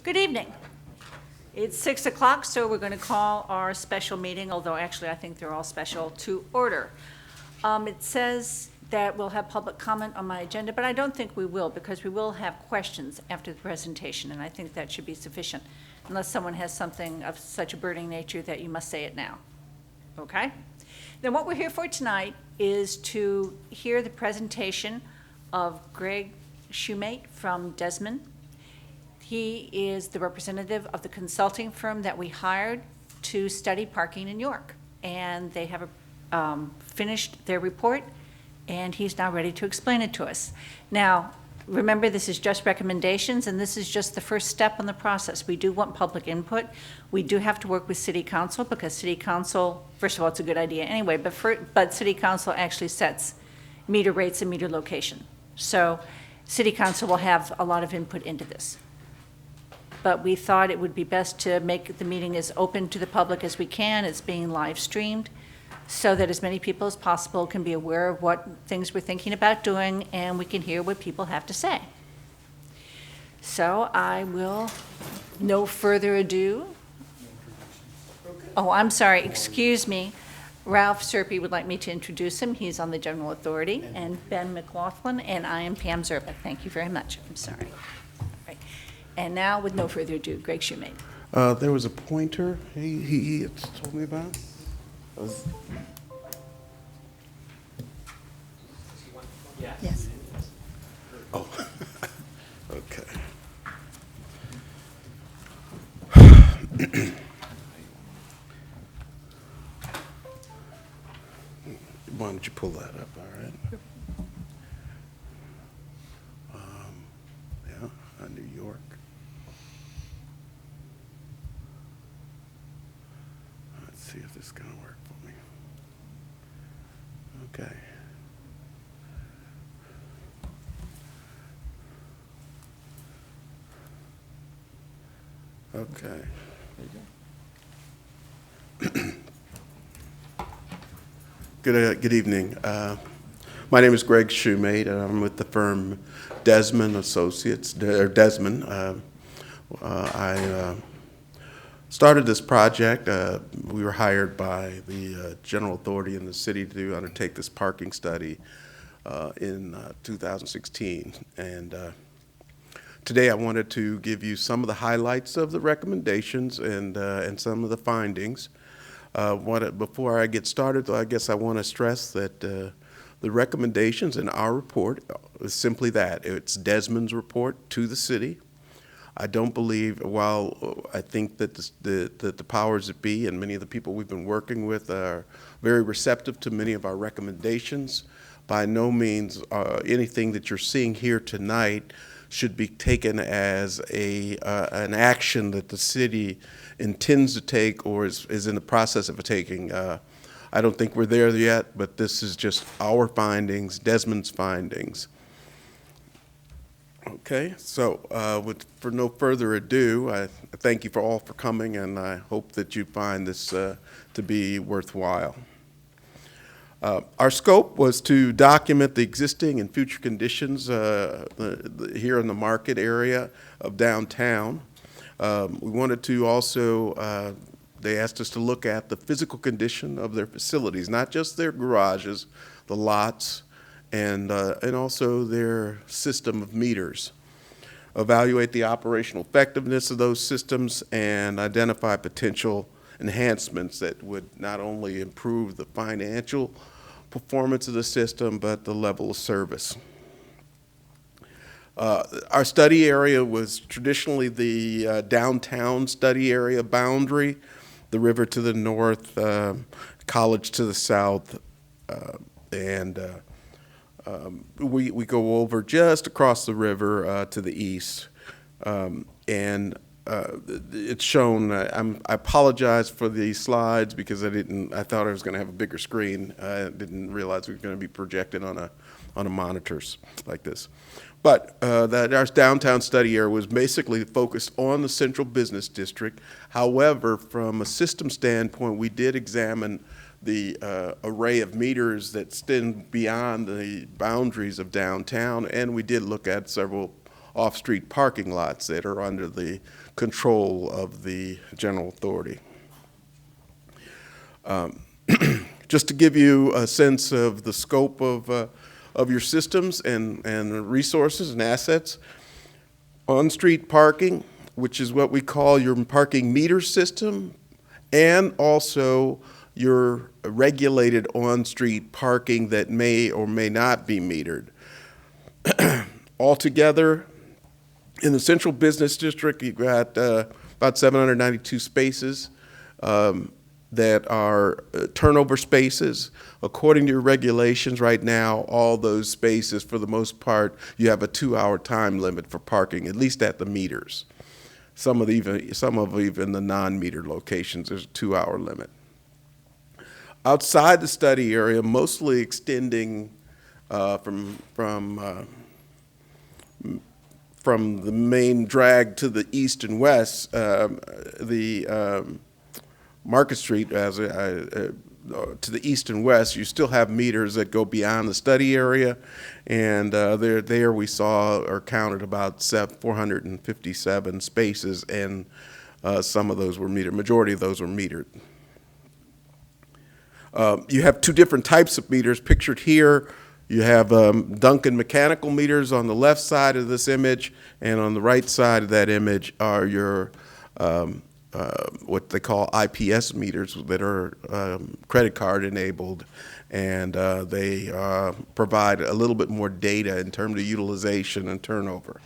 Good evening. It's 6 o'clock, so we're going to call our special meeting, although actually I think they're all special, to order. It says that we'll have public comment on my agenda, but I don't think we will, because we will have questions after the presentation, and I think that should be sufficient, unless someone has something of such a burning nature that you must say it now. Okay? Then what we're here for tonight is to hear the presentation of Greg Shoemate from Desmond. He is the representative of the consulting firm that we hired to study parking in York. And they have finished their report, and he's now ready to explain it to us. Now, remember, this is just recommendations, and this is just the first step in the process. We do want public input. We do have to work with City Council, because City Council, first of all, it's a good idea anyway, but City Council actually sets meter rates and meter location. So City Council will have a lot of input into this. But we thought it would be best to make the meeting as open to the public as we can. It's being live streamed, so that as many people as possible can be aware of what things we're thinking about doing, and we can hear what people have to say. So I will, no further ado. Oh, I'm sorry, excuse me. Ralph Serpy would like me to introduce him. He's on the General Authority, and Ben McLaughlin, and I am Pam Zerba. Thank you very much. I'm sorry. And now, with no further ado, Greg Shoemate. There was a pointer he told me about. Yes. Oh, okay. Why don't you pull that up, all right? Yeah, New York. Let's see if this is going to work for me. Okay. Okay. Good evening. My name is Greg Shoemate, and I'm with the firm Desmond Associates, or Desmond. I started this project. We were hired by the General Authority in the city to undertake this parking study in 2016. And today I wanted to give you some of the highlights of the recommendations and some of the findings. Before I get started, though, I guess I want to stress that the recommendations in our report is simply that. It's Desmond's report to the city. I don't believe, while I think that the powers that be and many of the people we've been working with are very receptive to many of our recommendations, by no means anything that you're seeing here tonight should be taken as an action that the city intends to take or is in the process of taking. I don't think we're there yet, but this is just our findings, Desmond's findings. Okay, so for no further ado, I thank you all for coming, and I hope that you find this to be worthwhile. Our scope was to document the existing and future conditions here in the market area of downtown. We wanted to also, they asked us to look at the physical condition of their facilities, not just their garages, the lots, and also their system of meters. Evaluate the operational effectiveness of those systems and identify potential enhancements that would not only improve the financial performance of the system, but the level of service. Our study area was traditionally the downtown study area boundary, the river to the north, College to the south, and we go over just across the river to the east. And it's shown, I apologize for the slides because I thought I was going to have a bigger screen. I didn't realize we were going to be projected on a monitors like this. But that our downtown study area was basically focused on the central business district. However, from a system standpoint, we did examine the array of meters that extend beyond the boundaries of downtown, and we did look at several off-street parking lots that are under the control of the general authority. Just to give you a sense of the scope of your systems and resources and assets, on-street parking, which is what we call your parking meter system, and also your regulated on-street parking that may or may not be metered. Altogether, in the Central Business District, you've got about 792 spaces that are turnover spaces. According to your regulations right now, all those spaces, for the most part, you have a 2-hour time limit for parking, at least at the meters. Some of even the non-metered locations, there's a 2-hour limit. Outside the study area, mostly extending from the main drag to the east and west, Market Street to the east and west, you still have meters that go beyond the study area, and there we saw or counted about 457 spaces, and some of those were metered. Majority of those were metered. You have two different types of meters pictured here. You have Duncan mechanical meters on the left side of this image, and on the right side of that image are your what they call IPS meters that are credit card enabled, and they provide a little bit more data in terms of utilization and turnover.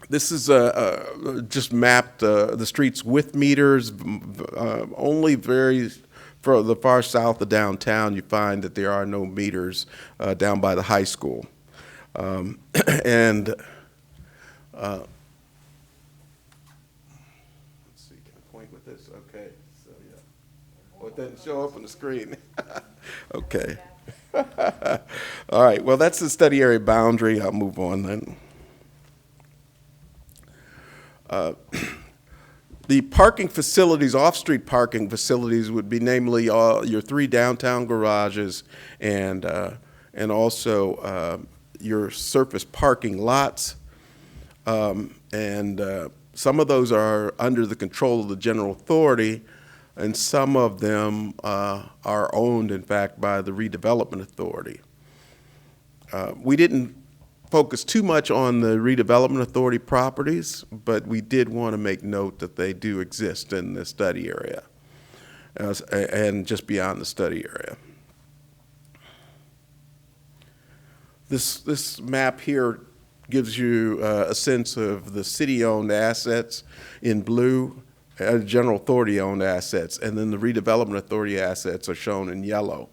This is just mapped the streets with meters. Only for the far south of downtown, you find that there are no meters down by the high school. And let's see, can I point with this? Okay, so yeah. Oh, it doesn't show up on the screen. Okay. All right, well, that's the study area boundary. I'll move on then. The parking facilities, off-street parking facilities, would be namely your 3 downtown garages and also your surface parking lots. And some of those are under the control of the general authority, and some of them are owned, in fact, by the redevelopment authority. We didn't focus too much on the redevelopment authority properties, but we did want to make note that they do exist in the study area and just beyond the study area. This map here gives you a sense of the city-owned assets in blue, general authority-owned assets, and then the redevelopment authority assets are shown in yellow.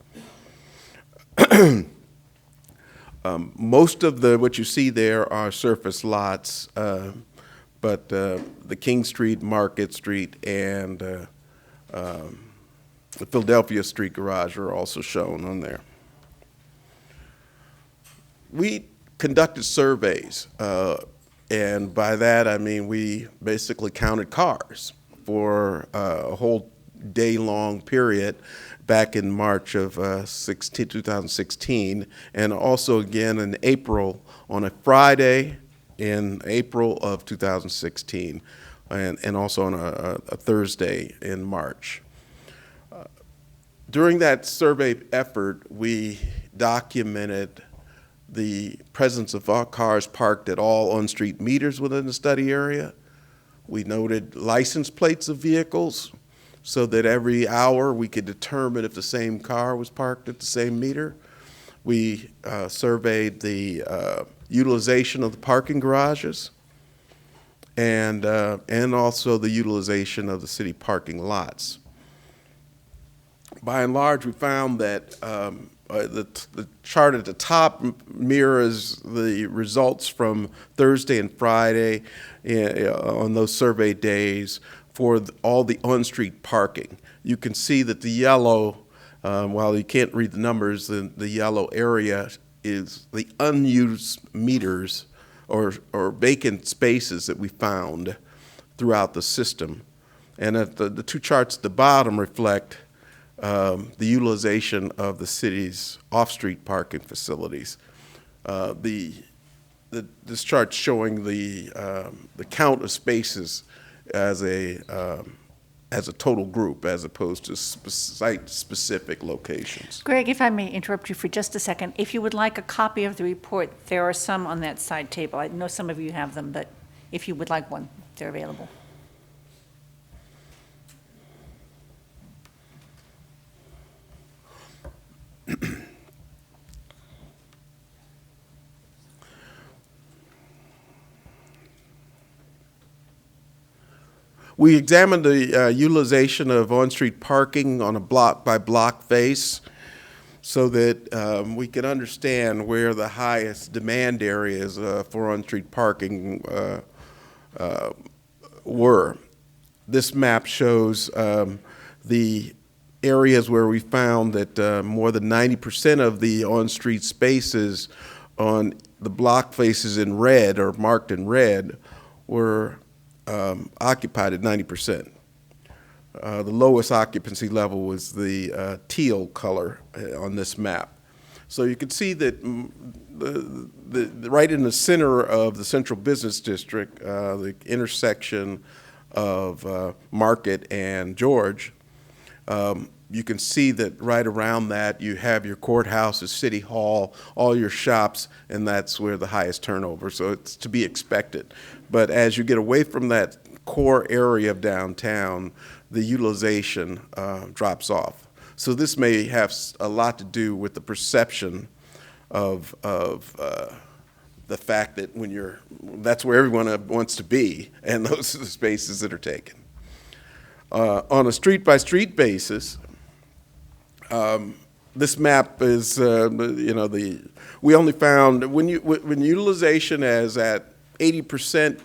Most of what you see there are surface lots, but the King Street, Market Street, and the Philadelphia Street garage are also shown on there. We conducted surveys, and by that I mean we basically counted cars for a whole day-long period back in March of 2016, and also again in April on a Friday in April of 2016, and also on a Thursday in March. During that survey effort, we documented the presence of all cars parked at all on-street meters within the study area. We noted license plates of vehicles, so that every hour we could determine if the same car was parked at the same meter. We surveyed the utilization of the parking garages and also the utilization of the city parking lots. By and large, we found that the chart at the top mirrors the results from Thursday and Friday on those survey days for all the on-street parking. You can see that the yellow, while you can't read the numbers, the yellow area is the unused meters or vacant spaces that we found throughout the system. And the two charts at the bottom reflect the utilization of the city's off-street parking facilities. This chart's showing the count of spaces as a total group, as opposed to site-specific locations. Greg, if I may interrupt you for just a second, if you would like a copy of the report, there are some on that side table. I know some of you have them, but if you would like one, they're available. We examined the utilization of on-street parking on a block-by-block basis so that we could understand where the highest demand areas for on-street parking were. This map shows the areas where we found that more than 90% of the on-street spaces on the block faces in red, or marked in red, were occupied at 90%. The lowest occupancy level was the teal color on this map. So you can see that right in the center of the central business district, the intersection of Market and George, you can see that right around that you have your courthouse, city hall, all your shops, and that's where the highest turnover. So it's to be expected. But as you get away from that core area of downtown, the utilization drops off. So this may have a lot to do with the perception of the fact that that's where everyone wants to be, and those are the spaces that are taken. On a street-by-street basis, this map is, we only found when utilization is at 80%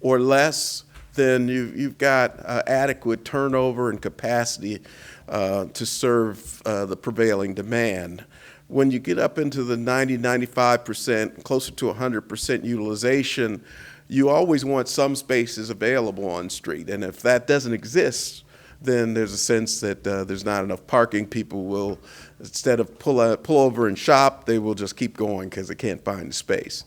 or less, then you've got adequate turnover and capacity to serve the prevailing demand. When you get up into the 90, 95%, closer to 100% utilization, you always want some spaces available on street. And if that doesn't exist, then there's a sense that there's not enough parking. People will, instead of pull over and shop, they will just keep going because they can't find the space.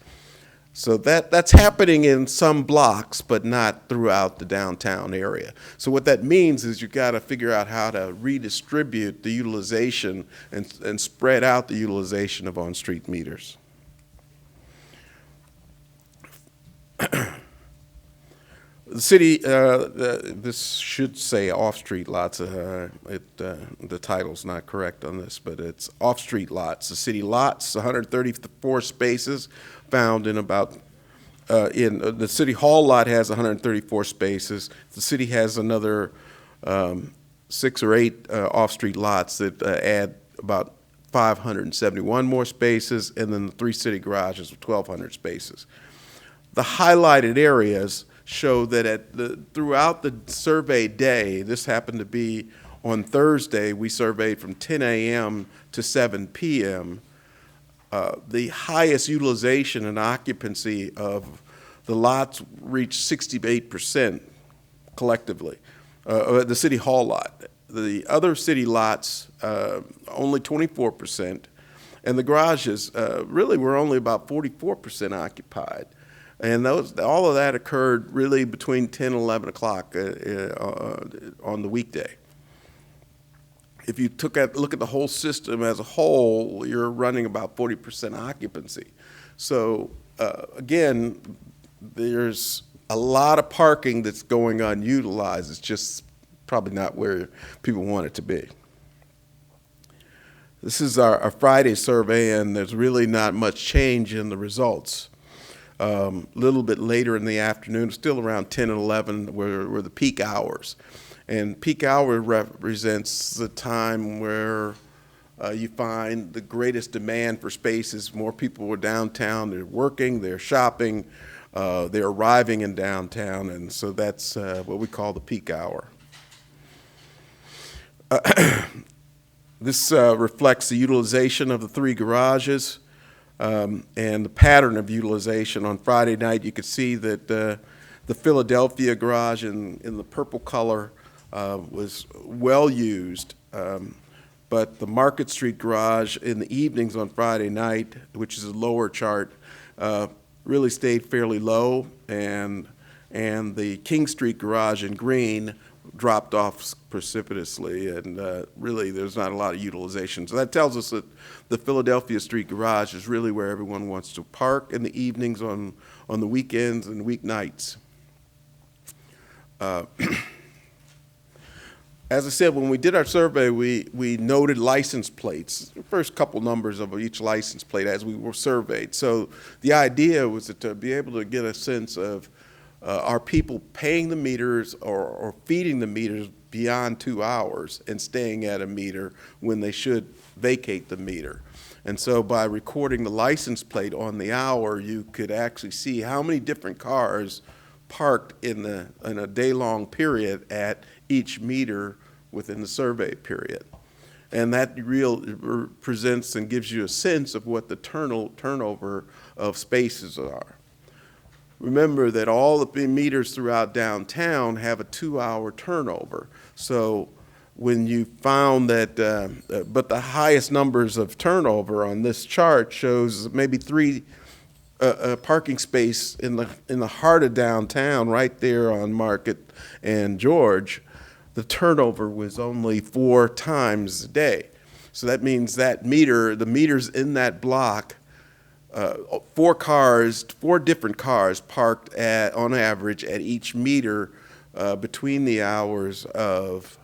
So that's happening in some blocks, but not throughout the downtown area. So what that means is you've got to figure out how to redistribute the utilization and spread out the utilization of on-street meters. The city, this should say off-street lots. The title's not correct on this, but it's off-street lots. The city lots, 134 spaces found in about, the city hall lot has 134 spaces. The city has another 6 or 8 off-street lots that add about 571 more spaces, and then the 3 city garages with 1,200 spaces. The highlighted areas show that throughout the survey day, this happened to be on Thursday, we surveyed from 10 a.m. to 7 p.m., the highest utilization and occupancy of the lots reached 68% collectively, the city hall lot. The other city lots, only 24%, and the garages really were only about 44% occupied. And all of that occurred really between 10 and 11 o'clock on the weekday. If you look at the whole system as a whole, you're running about 40% occupancy. So again, there's a lot of parking that's going unutilized. It's just probably not where people want it to be. This is our Friday survey, and there's really not much change in the results. A little bit later in the afternoon, still around 10 and 11 were the peak hours. And peak hour represents the time where you find the greatest demand for spaces. More people were downtown, they're working, they're shopping, they're arriving in downtown, and so that's what we call the peak hour. This reflects the utilization of the 3 garages. And the pattern of utilization. On Friday night, you could see that the Philadelphia garage in the purple color was well used, but the Market Street garage in the evenings on Friday night, which is a lower chart, really stayed fairly low, and the King Street garage in green dropped off precipitously, and really there's not a lot of utilization. So that tells us that the Philadelphia Street garage is really where everyone wants to park in the evenings, on the weekends and weeknights. As I said, when we did our survey, we noted license plates, the first couple numbers of each license plate as we were surveyed. So the idea was to be able to get a sense of are people paying the meters or feeding the meters beyond 2 hours and staying at a meter when they should vacate the meter. And so by recording the license plate on the hour, you could actually see how many different cars parked in a day-long period at each meter within the survey period. And that presents and gives you a sense of what the turnover of spaces are. Remember that all the meters throughout downtown have a 2-hour turnover. So when you found that, but the highest numbers of turnover on this chart shows maybe 3 parking space in the heart of downtown, right there on Market and George. The turnover was only 4 times a day. So that means that the meters in that block, 4 different cars parked on average at each meter between the hours of,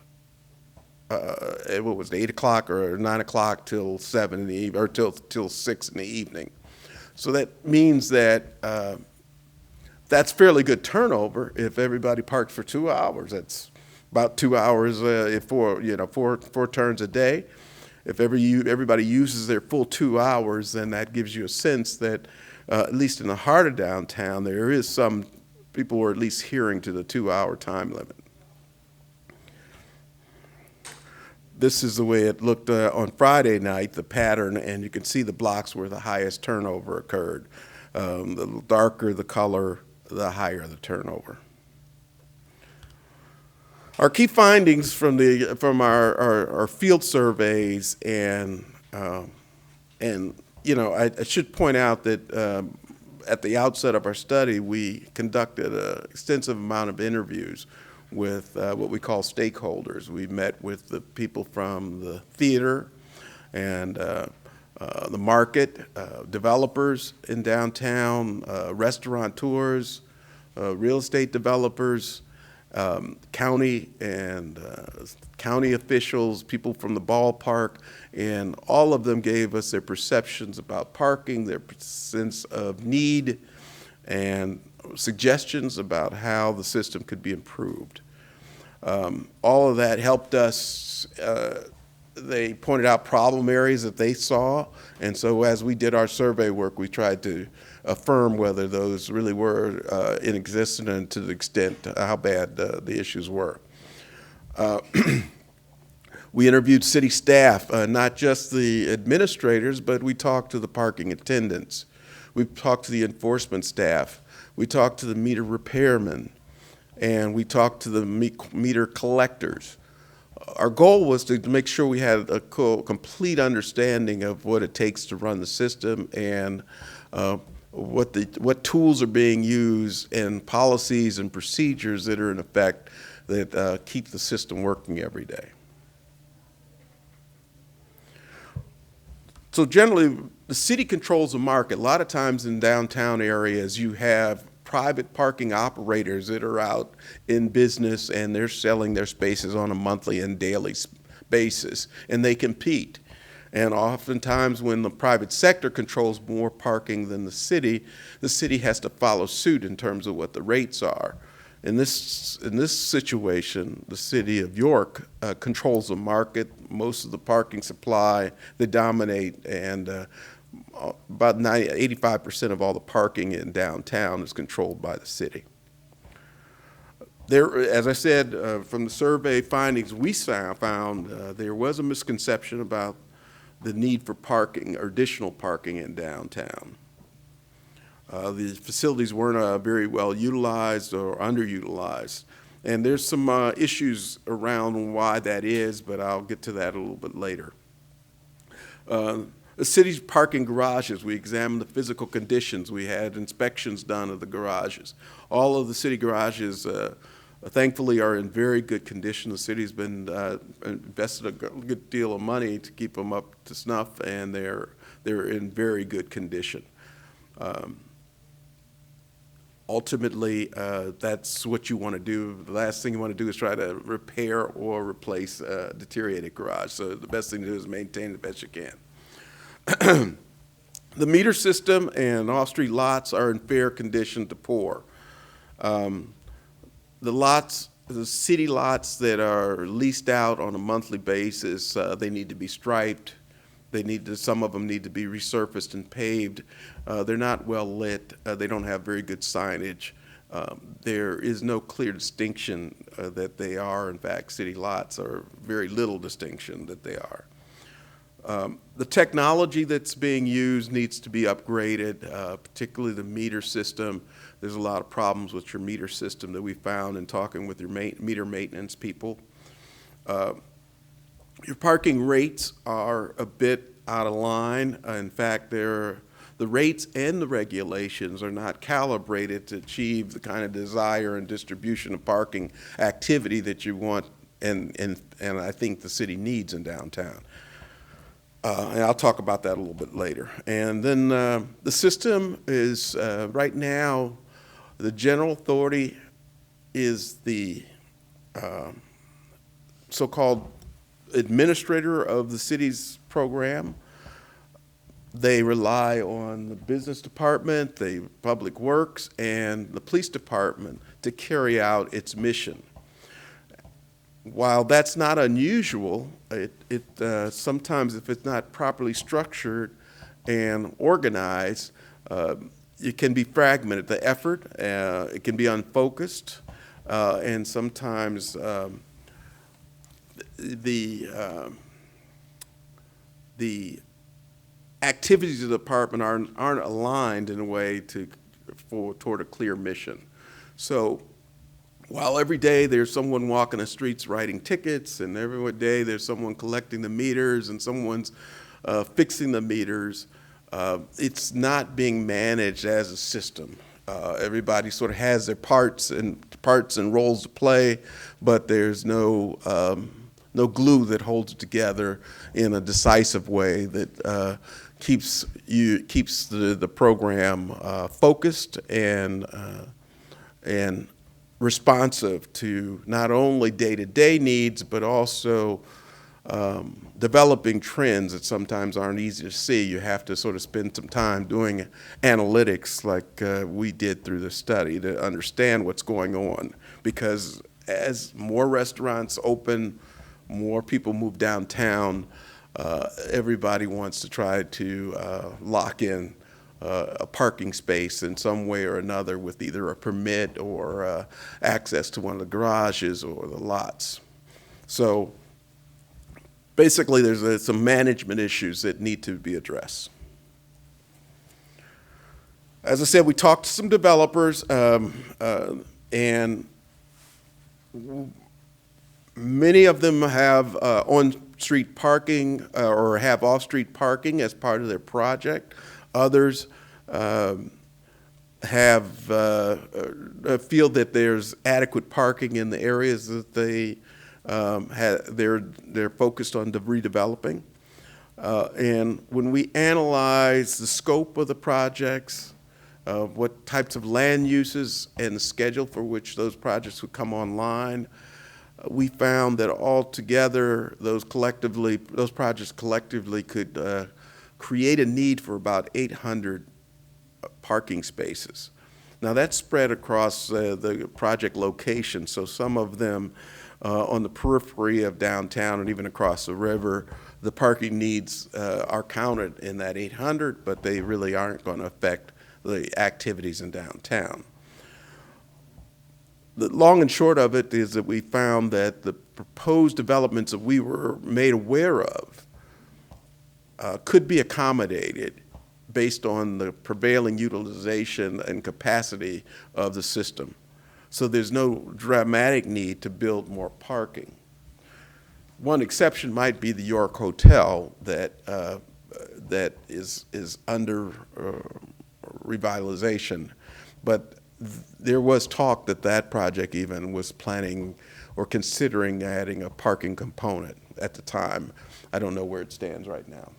what was it, 8 o'clock or 9 o'clock till 7 in the evening, or till 6 in the evening. So that means that that's fairly good turnover if everybody parked for 2 hours. That's about 2 hours four turns a day. If everybody uses their full 2 hours, then that gives you a sense that at least in the heart of downtown, there is some people who are at least adhering to the 2-hour time limit. This is the way it looked on Friday night, the pattern, and you can see the blocks where the highest turnover occurred. The darker the color, the higher the turnover. Our key findings from our field surveys, and I should point out that at the outset of our study, we conducted an extensive amount of interviews with what we call stakeholders. We met with the people from the theater and the market, developers in downtown, restaurateurs, real estate developers, county and county officials, people from the ballpark, and all of them gave us their perceptions about parking, their sense of need, and suggestions about how the system could be improved. All of that helped us. They pointed out problem areas that they saw, and so as we did our survey work, we tried to affirm whether those really were in existence and to the extent how bad the issues were. We interviewed city staff, not just the administrators, but we talked to the parking attendants. We talked to the enforcement staff. We talked to the meter repairmen, and we talked to the meter collectors. Our goal was to make sure we had a complete understanding of what it takes to run the system and what tools are being used and policies and procedures that are in effect that keep the system working every day. So generally, the city controls the market. A lot of times in downtown areas, you have private parking operators that are out in business and they're selling their spaces on a monthly and daily basis, and they compete. And oftentimes when the private sector controls more parking than the city has to follow suit in terms of what the rates are. In this situation, the city of York controls the market, most of the parking supply, they dominate, and about 85% of all the parking in downtown is controlled by the city. There, as I said, from the survey findings, we found there was a misconception about the need for parking or additional parking in downtown. The facilities weren't very well utilized or underutilized. And there's some issues around why that is, but I'll get to that a little bit later. The city's parking garages, we examined the physical conditions. We had inspections done of the garages. All of the city garages, thankfully, are in very good condition. The city's been invested a good deal of money to keep them up to snuff, and they're in very good condition. Ultimately, that's what you want to do. The last thing you want to do is try to repair or replace a deteriorated garage. So the best thing to do is maintain the best you can. The meter system and off-street lots are in fair condition to pour. The city lots that are leased out on a monthly basis, they need to be striped. Some of them need to be resurfaced and paved. They're not well lit. They don't have very good signage. There is no clear distinction that they are, in fact, city lots, or very little distinction that they are. The technology that's being used needs to be upgraded, particularly the meter system. There's a lot of problems with your meter system that we found in talking with your meter maintenance people. Your parking rates are a bit out of line. In fact, the rates and the regulations are not calibrated to achieve the kind of desire and distribution of parking activity that you want and I think the city needs in downtown. And I'll talk about that a little bit later. And then the system is, right now, the general authority is the so-called administrator of the city's program. They rely on the business department, the public works, and the police department to carry out its mission. While that's not unusual, sometimes if it's not properly structured and organized, it can be fragmented. The effort, it can be unfocused, and sometimes the activities of the department aren't aligned in a way toward a clear mission. So while every day there's someone walking the streets writing tickets, and every day there's someone collecting the meters and someone's fixing the meters, it's not being managed as a system. Everybody sort of has their parts and roles to play, but there's no glue that holds it together in a decisive way that keeps the program focused and responsive to not only day-to-day needs, but also developing trends that sometimes aren't easy to see. You have to sort of spend some time doing analytics like we did through the study to understand what's going on. Because as more restaurants open, more people move downtown, everybody wants to try to lock in a parking space in some way or another with either a permit or access to one of the garages or the lots. So basically there's some management issues that need to be addressed. As I said, we talked to some developers and many of them have on-street parking or have off-street parking as part of their project. Others feel that there's adequate parking in the areas that they're focused on redeveloping. And when we analyze the scope of the projects, what types of land uses and the schedule for which those projects would come online, we found that altogether those projects collectively could create a need for about 800 parking spaces. Now that's spread across the project location, so some of them on the periphery of downtown and even across the river, the parking needs are counted in that 800, but they really aren't going to affect the activities in downtown. The long and short of it is that we found that the proposed developments that we were made aware of could be accommodated based on the prevailing utilization and capacity of the system. So there's no dramatic need to build more parking. One exception might be the York Hotel that that is under revitalization. But there was talk that that project even was planning or considering adding a parking component at the time. I don't know where it stands right now.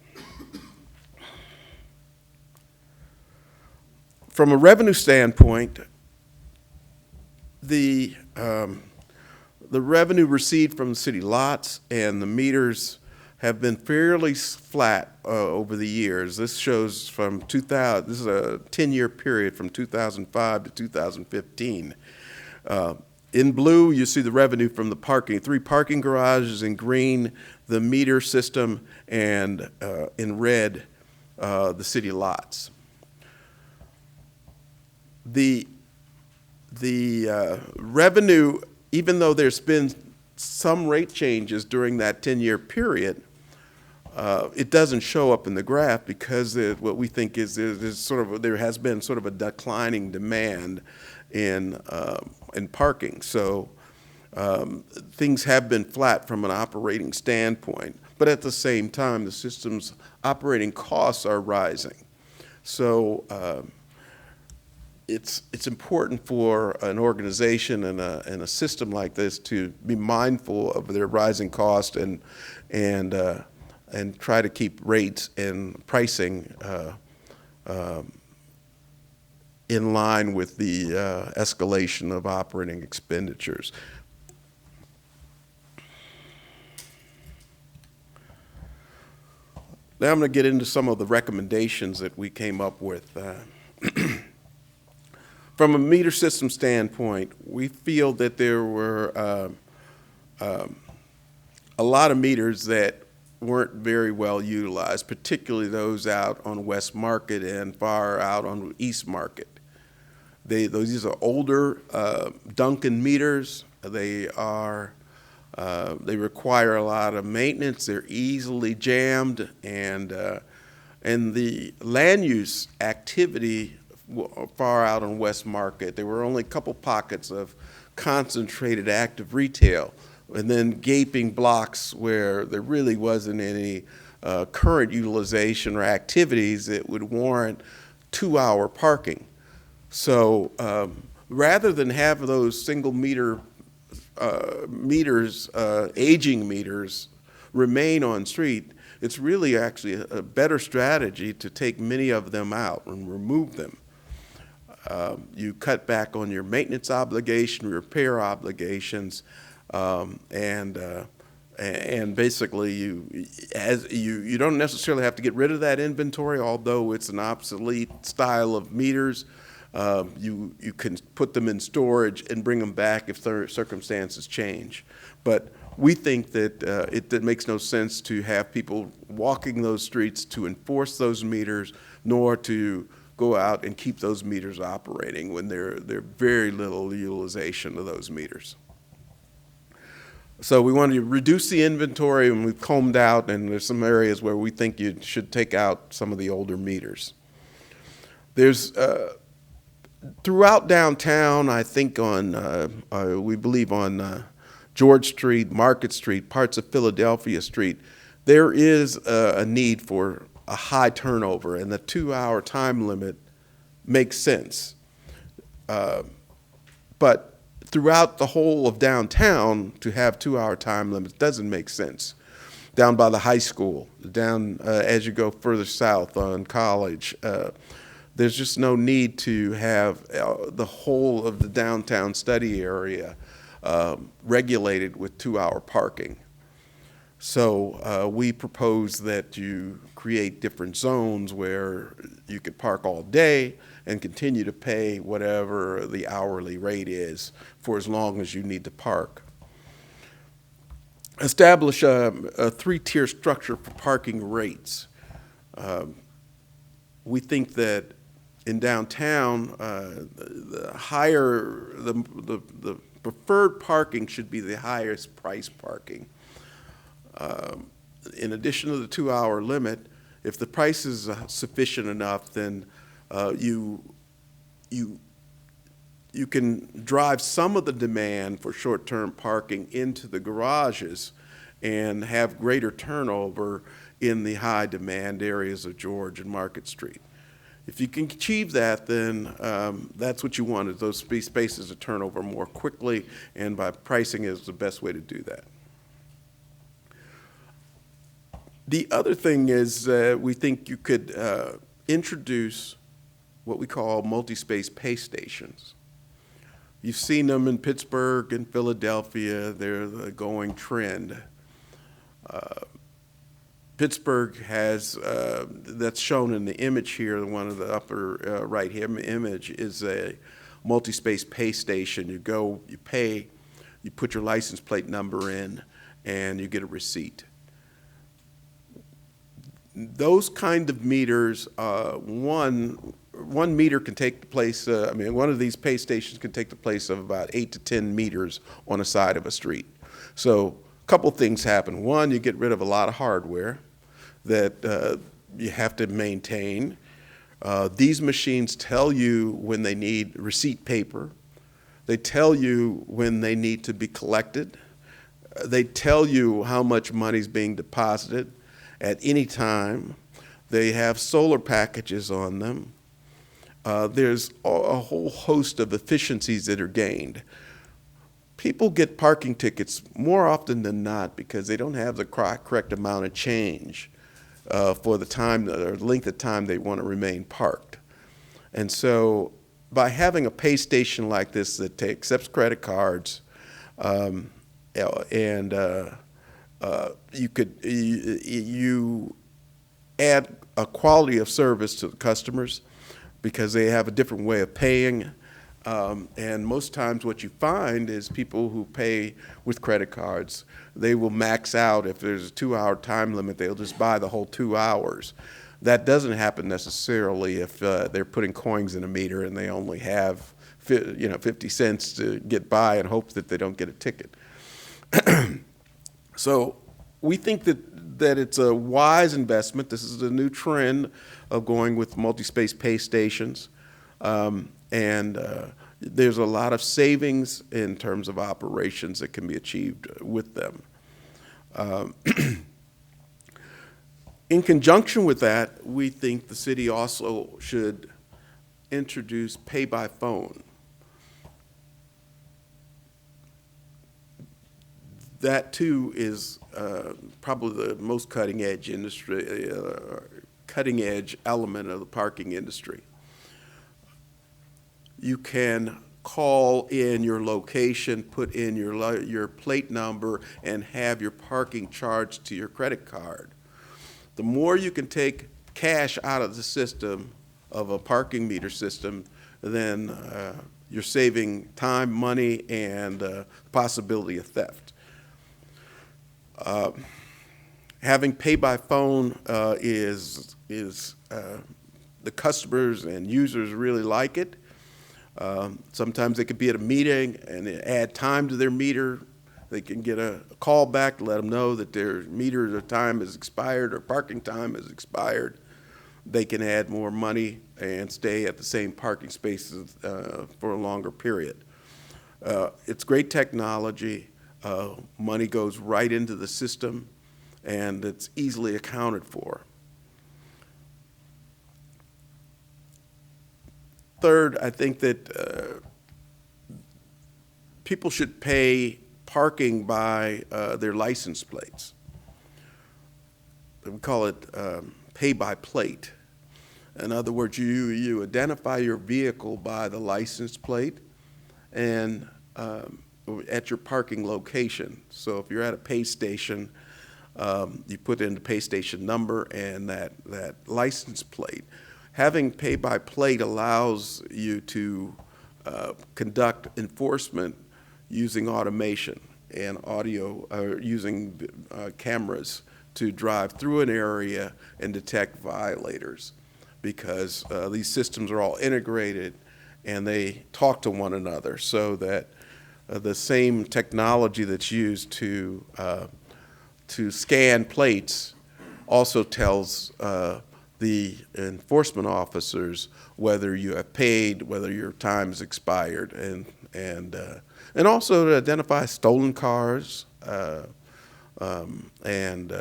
From a revenue standpoint, the revenue received from the city lots and the meters have been fairly flat over the years. This shows from 2000, this is a 10-year period from 2005 to 2015. In blue, you see the revenue from the parking, 3 parking garages. In green, the meter system, and in red, the city lots. The revenue, even though there's been some rate changes during that 10-year period, it doesn't show up in the graph because what we think is there has been sort of a declining demand in parking. So things have been flat from an operating standpoint, but at the same time, the system's operating costs are rising. So it's important for an organization and a system like this to be mindful of their rising cost and try to keep rates and pricing in line with the escalation of operating expenditures. Now I'm going to get into some of the recommendations that we came up with. From a meter system standpoint, we feel that there were a lot of meters that weren't very well utilized, particularly those out on West Market and far out on East Market. These are older Duncan meters. They require a lot of maintenance. They're easily jammed, and the land use activity far out on West Market, there were only a couple pockets of concentrated active retail, and then gaping blocks where there really wasn't any current utilization or activities that would warrant 2-hour parking. So rather than have those single meter meters, aging meters, remain on street, it's really actually a better strategy to take many of them out and remove them. You cut back on your maintenance obligation, repair obligations, and basically you don't necessarily have to get rid of that inventory, although it's an obsolete style of meters. You can put them in storage and bring them back if circumstances change. But we think that it makes no sense to have people walking those streets to enforce those meters, nor to go out and keep those meters operating when there's very little utilization of those meters. So we want to reduce the inventory, and we've combed out, and there's some areas where we think you should take out some of the older meters. There's throughout downtown, I think we believe on George Street, Market Street, parts of Philadelphia Street, there is a need for a high turnover, and the 2-hour time limit makes sense. But throughout the whole of downtown, to have 2-hour time limits doesn't make sense. Down by the high school, down as you go further south on College, there's just no need to have the whole of the downtown study area regulated with 2-hour parking. So we propose that you create different zones where you could park all day and continue to pay whatever the hourly rate is for as long as you need to park. Establish a 3-tier structure for parking rates. We think that in downtown, the preferred parking should be the highest price parking. In addition to the 2-hour limit, if the price is sufficient enough, then you can drive some of the demand for short-term parking into the garages and have greater turnover in the high demand areas of George and Market Street. If you can achieve that, then that's what you want, is those spaces to turn over more quickly, and by pricing is the best way to do that. The other thing is we think you could introduce what we call multi-space pay stations. You've seen them in Pittsburgh and Philadelphia. They're the going trend. Pittsburgh has, that's shown in the image here, one of the upper right here image is a multi-space pay station. You go, you pay, you put your license plate number in, and you get a receipt. Those kind of meters, one meter can take the place, one of these pay stations can take the place of about 8 to 10 meters on the side of a street. So a couple things happen. One, you get rid of a lot of hardware that you have to maintain. These machines tell you when they need receipt paper. They tell you when they need to be collected. They tell you how much money is being deposited at any time. They have solar packages on them. There's a whole host of efficiencies that are gained. People get parking tickets more often than not because they don't have the correct amount of change for the time or length of time they want to remain parked. And so by having a pay station like this that accepts credit cards, you add a quality of service to the customers because they have a different way of paying. And most times what you find is people who pay with credit cards, they will max out. If there's a 2-hour time limit, they'll just buy the whole 2 hours. That doesn't happen necessarily if they're putting coins in a meter and they only have 50 cents to get by and hope that they don't get a ticket. So we think that it's a wise investment. This is a new trend of going with multi-space pay stations. There's a lot of savings in terms of operations that can be achieved with them. In conjunction with that, we think the city also should introduce pay by phone. That too is probably the most cutting edge element of the parking industry. You can call in your location, put in your plate number, and have your parking charged to your credit card. The more you can take cash out of the system, of a parking meter system, then you're saving time, money, and possibility of theft. Having pay by phone is the customers and users really like it. Sometimes they could be at a meeting and add time to their meter. They can get a call back to let them know that their meter or time is expired or parking time is expired. They can add more money and stay at the same parking spaces for a longer period. It's great technology. Money goes right into the system, and it's easily accounted for. Third, I think that people should pay parking by their license plates. We call it pay by plate. In other words, you identify your vehicle by the license plate and at your parking location. So if you're at a pay station, you put in the pay station number and that license plate. Having pay by plate allows you to conduct enforcement using automation and audio, using cameras to drive through an area and detect violators, because these systems are all integrated and they talk to one another, so that the same technology that's used to scan plates also tells the enforcement officers whether you have paid, whether your time is expired, and also to identify stolen cars and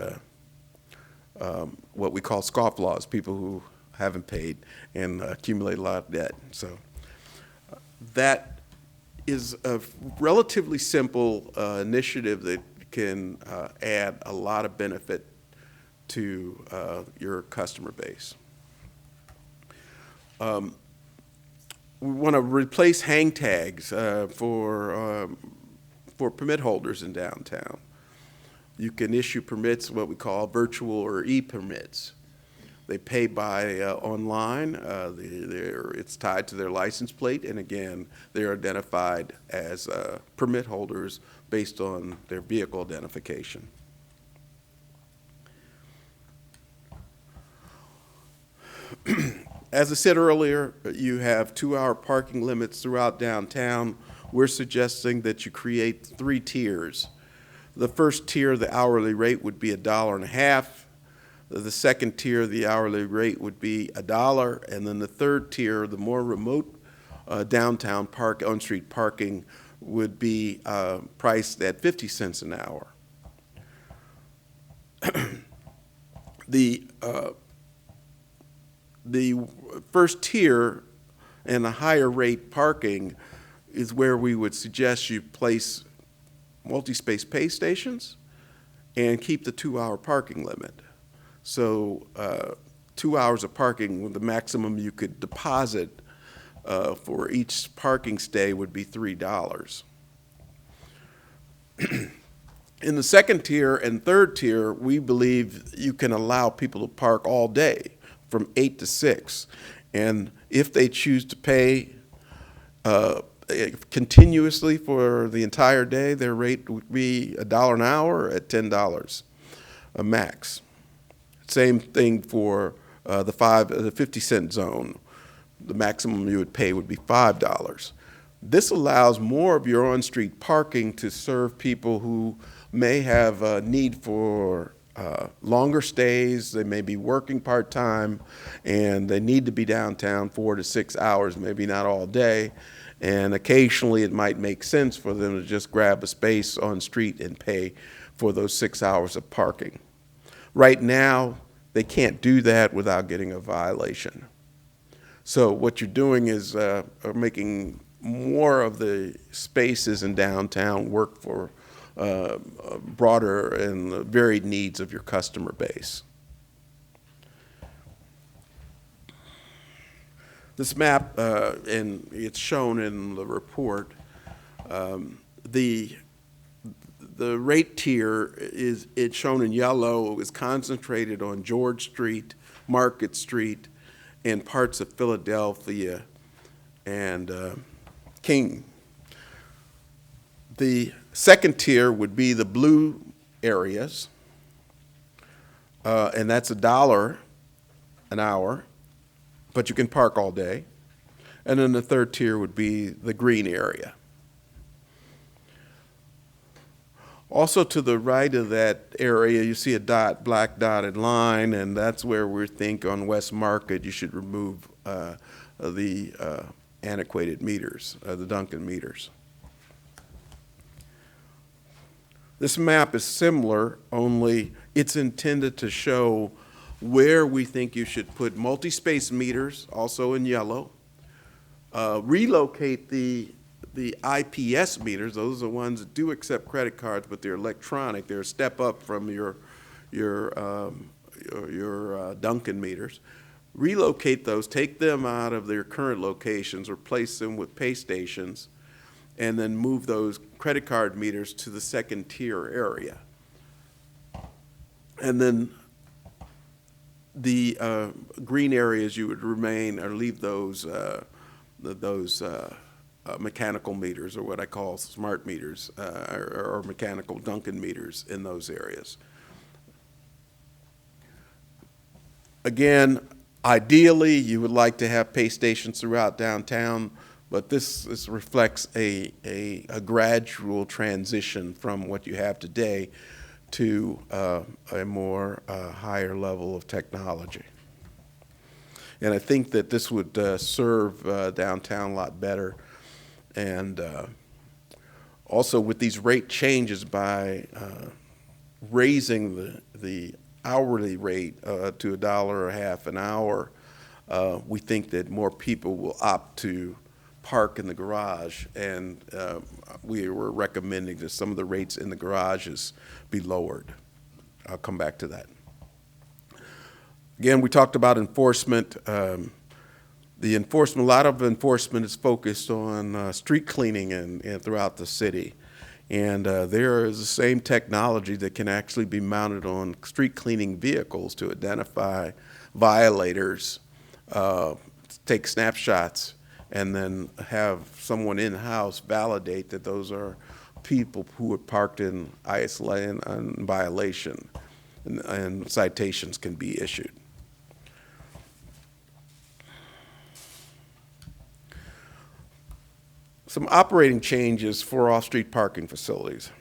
what we call scofflaws, people who haven't paid and accumulate a lot of debt. So that is a relatively simple initiative that can add a lot of benefit to your customer base. We want to replace hang tags for permit holders in downtown. You can issue permits, what we call virtual or e-permits. They pay by online. It's tied to their license plate, and again, they're identified as permit holders based on their vehicle identification. As I said earlier, you have 2-hour parking limits throughout downtown. We're suggesting that you create 3 tiers. The first tier, the hourly rate would be $1.50. The second tier, the hourly rate would be $1, and then the third tier, the more remote downtown on-street parking, would be priced at 50 cents an hour. The first tier and the higher rate parking is where we would suggest you place multi-space pay stations and keep the 2-hour parking limit. So 2 hours of parking, the maximum you could deposit for each parking stay would be $3. In the second tier and third tier, we believe you can allow people to park all day from 8 to 6. And if they choose to pay continuously for the entire day, their rate would be $1 an hour at $10 a max. Same thing for the 50-cent zone. The maximum you would pay would be $5. This allows more of your on-street parking to serve people who may have a need for longer stays. They may be working part-time, and they need to be downtown 4 to 6 hours, maybe not all day. And occasionally it might make sense for them to just grab a space on street and pay for those 6 hours of parking. Right now, they can't do that without getting a violation. So what you're doing is making more of the spaces in downtown work for broader and varied needs of your customer base. This map, and it's shown in the report, the rate tier it's shown in yellow, is concentrated on George Street, Market Street, and parts of Philadelphia and King. The second tier would be the blue areas, and that's $1 an hour, but you can park all day. And then the third tier would be the green area. Also to the right of that area, you see a black dotted line, and that's where we think on West Market you should remove the antiquated meters, the Duncan meters. This map is similar, only it's intended to show where we think you should put multi-space meters, also in yellow, relocate the IPS meters. Those are the ones that do accept credit cards, but they're electronic. They're a step up from your Duncan meters. Relocate those, take them out of their current locations, replace them with pay stations, and then move those credit card meters to the second tier area. And then the green areas you would remain or leave those mechanical meters, or what I call smart meters, or mechanical Duncan meters in those areas. Again, ideally, you would like to have pay stations throughout downtown, but this reflects a gradual transition from what you have today to a more higher level of technology. And I think that this would serve downtown a lot better. And also with these rate changes, by raising the hourly rate to $1.50 an hour, we think that more people will opt to park in the garage, and we were recommending that some of the rates in the garages be lowered. I'll come back to that. Again, we talked about enforcement. The enforcement, a lot of enforcement is focused on street cleaning and throughout the city. And there is the same technology that can actually be mounted on street cleaning vehicles to identify violators, take snapshots, and then have someone in-house validate that those are people who are parked in ISLA in violation, and citations can be issued. Some operating changes for off-street parking facilities.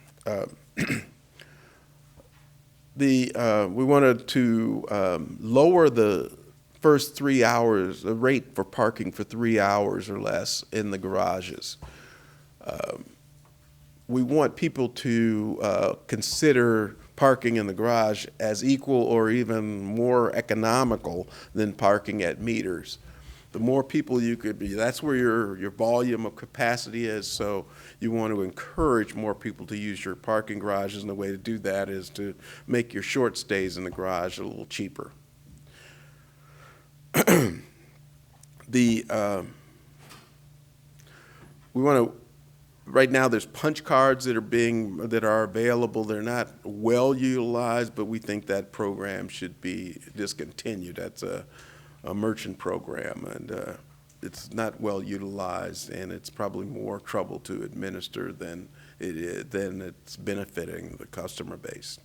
We wanted to lower the first 3 hours, the rate for parking for 3 hours or less in the garages. We want people to consider parking in the garage as equal or even more economical than parking at meters. The more people you could be, that's where your volume of capacity is, so you want to encourage more people to use your parking garages, and the way to do that is to make your short stays in the garage a little cheaper. We want to, right now there's punch cards that are available. They're not well utilized, but we think that program should be discontinued. That's a merchant program, and it's not well utilized, and it's probably more trouble to administer than it's benefiting the customer base.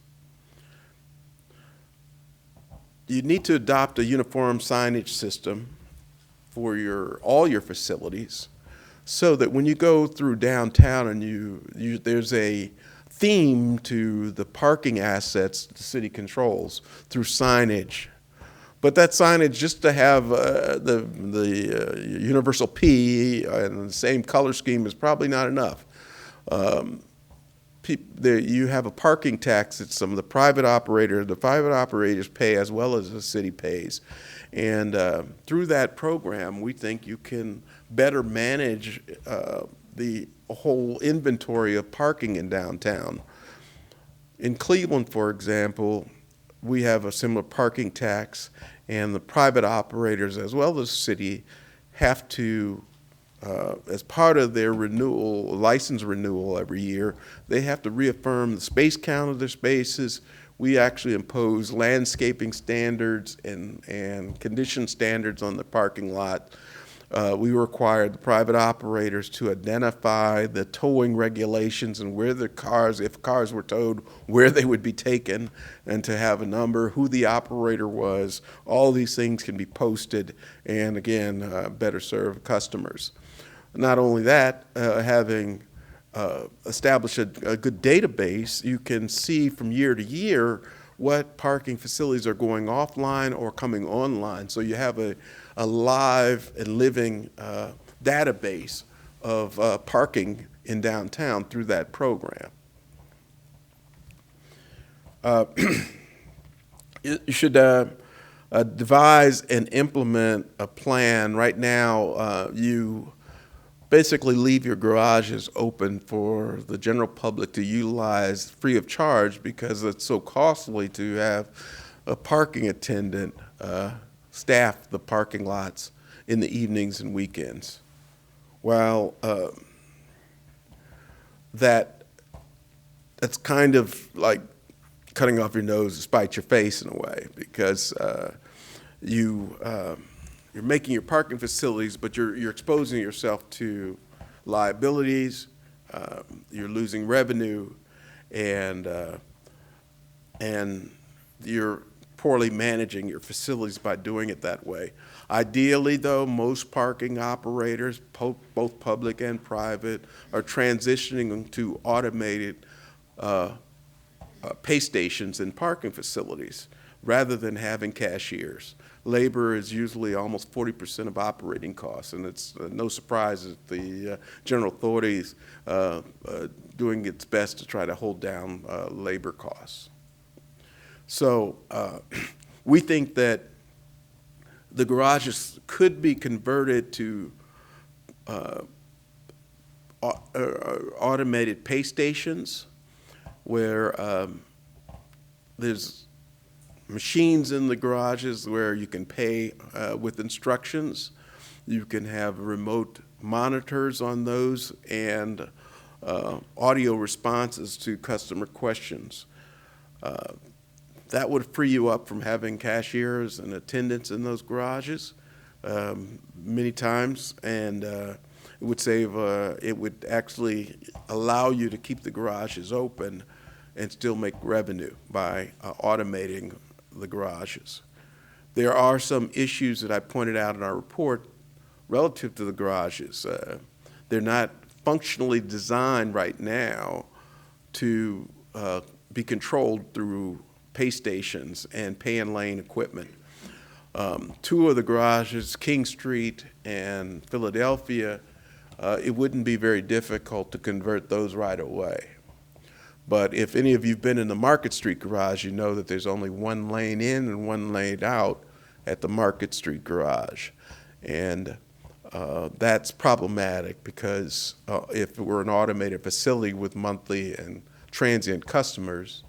You need to adopt a uniform signage system for all your facilities, so that when you go through downtown and there's a theme to the parking assets the city controls through signage. But that signage, just to have the universal P and the same color scheme, is probably not enough. You have a parking tax that some of the private operators pay as well as the city pays. And through that program, we think you can better manage the whole inventory of parking in downtown. In Cleveland, for example, we have a similar parking tax, and the private operators as well as the city have to, as part of their license renewal every year, they have to reaffirm the space count of their spaces. We actually impose landscaping standards and condition standards on the parking lot. We require the private operators to identify the towing regulations and where the cars, if cars were towed, where they would be taken, and to have a number, who the operator was. All these things can be posted and, again, better serve customers. Not only that, having established a good database, you can see from year to year what parking facilities are going offline or coming online. So you have a live and living database of parking in downtown through that program. You should devise and implement a plan. Right now, you basically leave your garages open for the general public to utilize free of charge because it's so costly to have a parking attendant staff the parking lots in the evenings and weekends. Well, that's kind of like cutting off your nose to spite your face in a way, because you're making your parking facilities, but you're exposing yourself to liabilities, you're losing revenue, and you're poorly managing your facilities by doing it that way. Ideally, though, most parking operators, both public and private, are transitioning to automated pay stations in parking facilities rather than having cashiers. Labor is usually almost 40% of operating costs, and it's no surprise that the general authority is doing its best to try to hold down labor costs. So we think that the garages could be converted to automated pay stations where there's machines in the garages where you can pay with instructions. You can have remote monitors on those and audio responses to customer questions. That would free you up from having cashiers and attendants in those garages many times, and it would save. It would actually allow you to keep the garages open and still make revenue by automating the garages. There are some issues that I pointed out in our report relative to the garages. They're not functionally designed right now to be controlled through pay stations and pay and lane equipment. Two of the garages, King Street and Philadelphia, it wouldn't be very difficult to convert those right away. But if any of you have been in the Market Street garage, you know that there's only one lane in and one lane out at the Market Street garage. And that's problematic because if it were an automated facility with monthly and transient customers,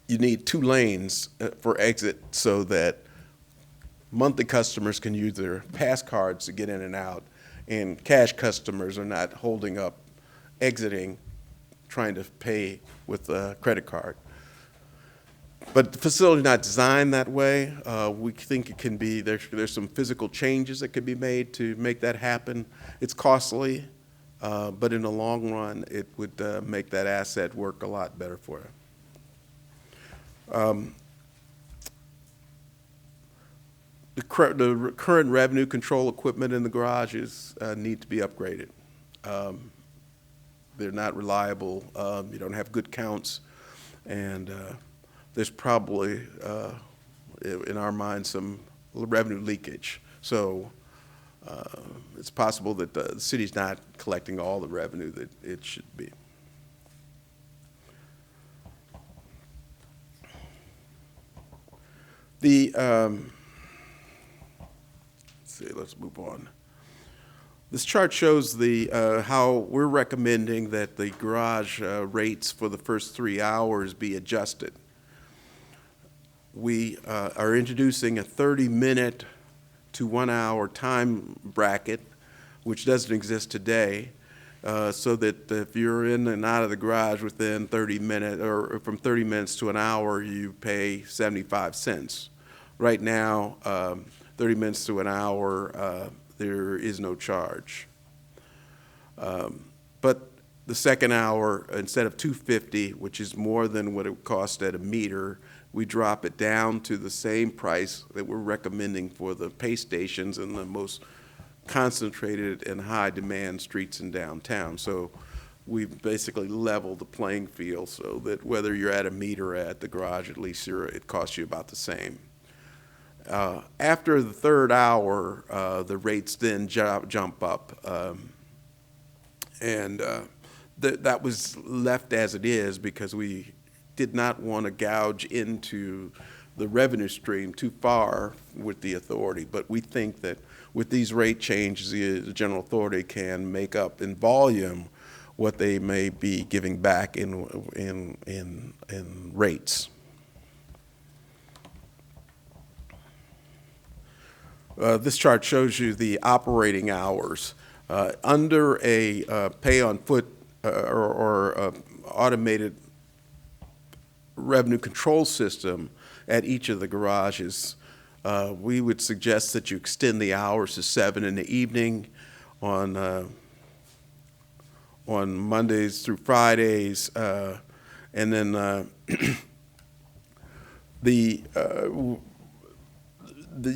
you need two lanes for exit so that monthly customers can use their pass cards to get in and out, and cash customers are not holding up, exiting, trying to pay with a credit card. But the facility is not designed that way. We think it can be, there's some physical changes that could be made to make that happen. It's costly, but in the long run, it would make that asset work a lot better for you. The current revenue control equipment in the garages need to be upgraded. They're not reliable. You don't have good counts, and there's probably, in our mind, some revenue leakage. So it's possible that the city's not collecting all the revenue that it should be. Let's move on. This chart shows how we're recommending that the garage rates for the first 3 hours be adjusted. We are introducing a 30-minute to 1 hour time bracket, which doesn't exist today, so that if you're in and out of the garage within 30 minutes, or from 30 minutes to an hour, you pay 75 cents. Right now, 30 minutes to an hour, there is no charge. But the second hour, instead of $2.50, which is more than what it would cost at a meter, we drop it down to the same price that we're recommending for the pay stations in the most concentrated and high demand streets in downtown. So we've basically leveled the playing field so that whether you're at a meter or at the garage, at least it costs you about the same. After the third hour, the rates then jump up, and that was left as it is because we did not want to gouge into the revenue stream too far with the authority. But we think that with these rate changes, the general authority can make up in volume what they may be giving back in rates. This chart shows you the operating hours. Under a pay-on-foot or automated revenue control system at each of the garages, we would suggest that you extend the hours to 7 in the evening on Mondays through Fridays, and then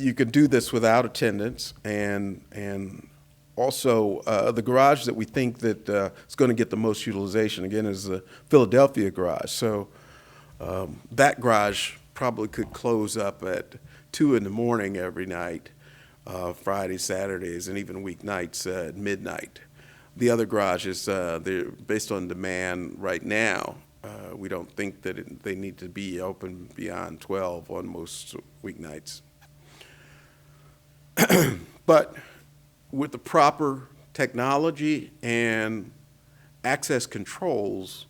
you can do this without attendance, and also the garage that we think that is going to get the most utilization again is the Philadelphia garage. So that garage probably could close up at 2 in the morning every night, Fridays, Saturdays, and even weeknights at midnight. The other garages, they're based on demand right now. We don't think that they need to be open beyond 12 on most weeknights. But with the proper technology and access controls,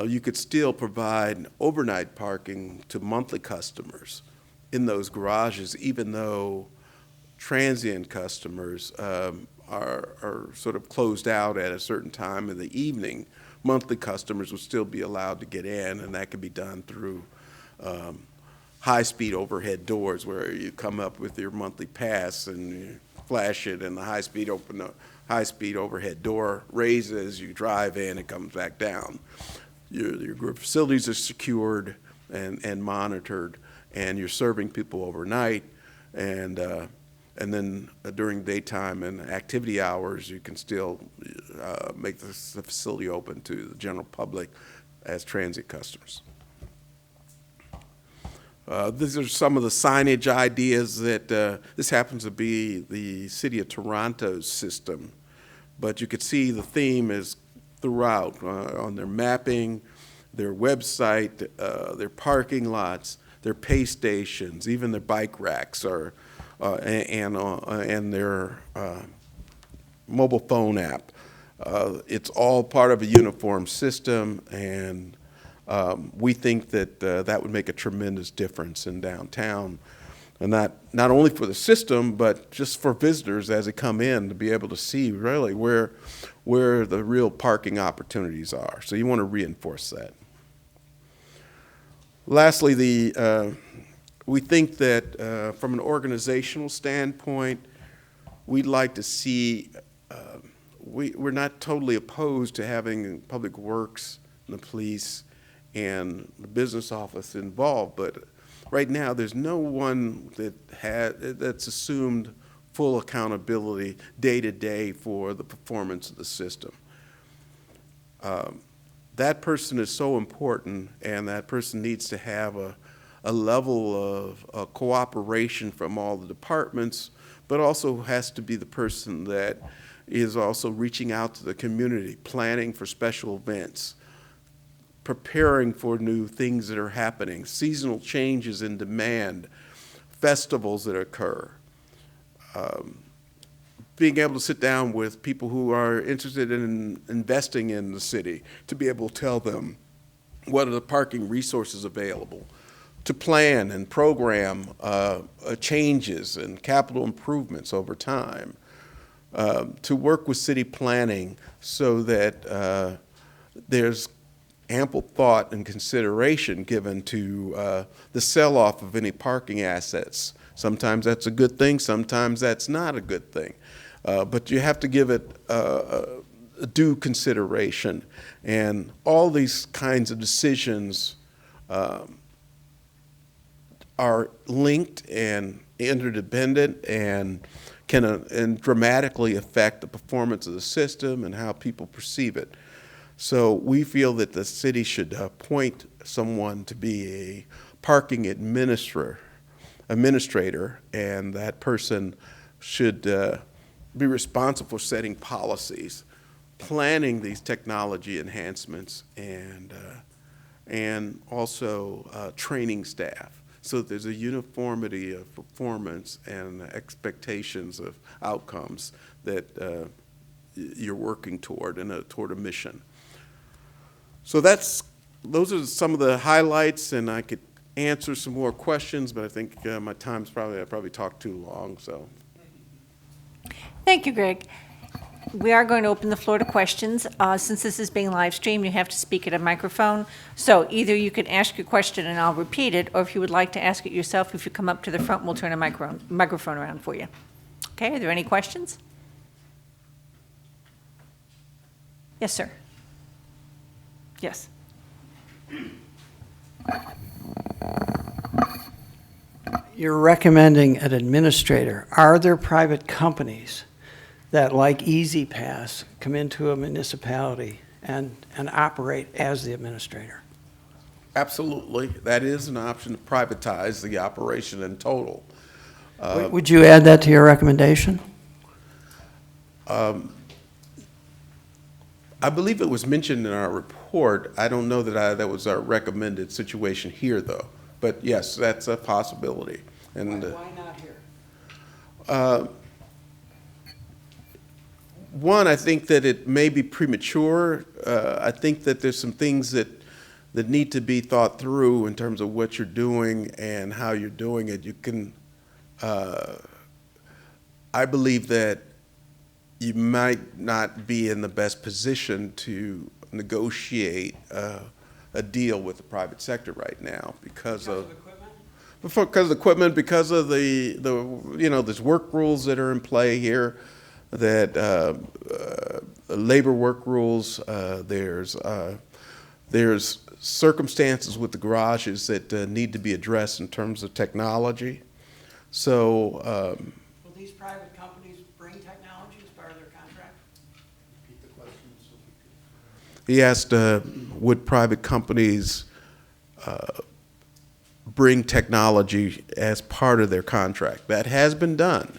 you could still provide overnight parking to monthly customers in those garages, even though transient customers are sort of closed out at a certain time in the evening. Monthly customers would still be allowed to get in, and that could be done through high-speed overhead doors, where you come up with your monthly pass and you flash it, and the high-speed overhead door raises, you drive in, it comes back down. Your facilities are secured and monitored, and you're serving people overnight, and then during daytime and activity hours, you can still make the facility open to the general public as transit customers. These are some of the signage ideas that, this happens to be the City of Toronto's system, but you could see the theme is throughout on their mapping, their website, their parking lots, their pay stations, even their bike racks are, and their mobile phone app. It's all part of a uniform system, and we think that that would make a tremendous difference in downtown, and not only for the system, but just for visitors as they come in to be able to see really where the real parking opportunities are. So you want to reinforce that. Lastly, we think that from an organizational standpoint, we'd like to see, we're not totally opposed to having Public Works and the police and the business office involved, but right now there's no one that's assumed full accountability day to day for the performance of the system. That person is so important, and that person needs to have a level of cooperation from all the departments, but also has to be the person that is also reaching out to the community, planning for special events, preparing for new things that are happening, seasonal changes in demand, festivals that occur. Being able to sit down with people who are interested in investing in the city to be able to tell them what are the parking resources available, to plan and program changes and capital improvements over time, to work with city planning so that there's ample thought and consideration given to the sell-off of any parking assets. Sometimes that's a good thing, sometimes that's not a good thing. But you have to give it due consideration. And all these kinds of decisions are linked and interdependent and can dramatically affect the performance of the system and how people perceive it. So we feel that the city should appoint someone to be a parking administrator, and that person should be responsible for setting policies, planning these technology enhancements, and also training staff, so that there's a uniformity of performance and expectations of outcomes that you're working toward toward a mission. So those are some of the highlights, and I could answer some more questions, but I think my time's I probably talked too long, so. Thank you, Greg. We are going to open the floor to questions. Since this is being live streamed, you have to speak at a microphone. So either you can ask your question and I'll repeat it, or if you would like to ask it yourself, if you come up to the front, we'll turn a microphone around for you. Okay, are there any questions? Yes, sir. Yes. You're recommending an administrator. Are there private companies that, like Easy Pass, come into a municipality and operate as the administrator? Absolutely. That is an option to privatize the operation in total. Would you add that to your recommendation? I believe it was mentioned in our report. I don't know that was our recommended situation here, though. But yes, that's a possibility. And Why not here? one, I think that it may be premature. I think that there's some things that need to be thought through in terms of what you're doing and how you're doing it. You can, I believe that you might not be in the best position to negotiate a deal with the private sector right now because of equipment? because of equipment, because of the there's work rules that are in play here, that labor work rules. There's circumstances with the garages that need to be addressed in terms of technology. So. Will these private companies bring technology as part of their contract? He asked, would private companies bring technology as part of their contract? That has been done.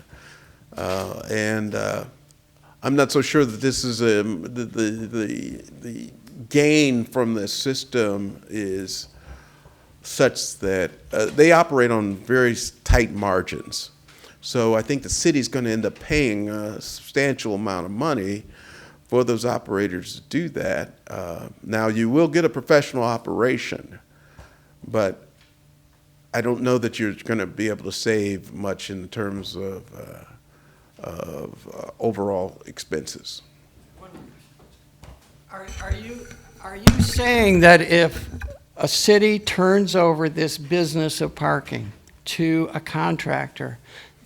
And I'm not so sure that this is the gain from this system is such that they operate on very tight margins. So I think the city's going to end up paying a substantial amount of money for those operators to do that. Now, you will get a professional operation, but I don't know that you're going to be able to save much in terms of overall expenses. Are you saying that if a city turns over this business of parking to a contractor,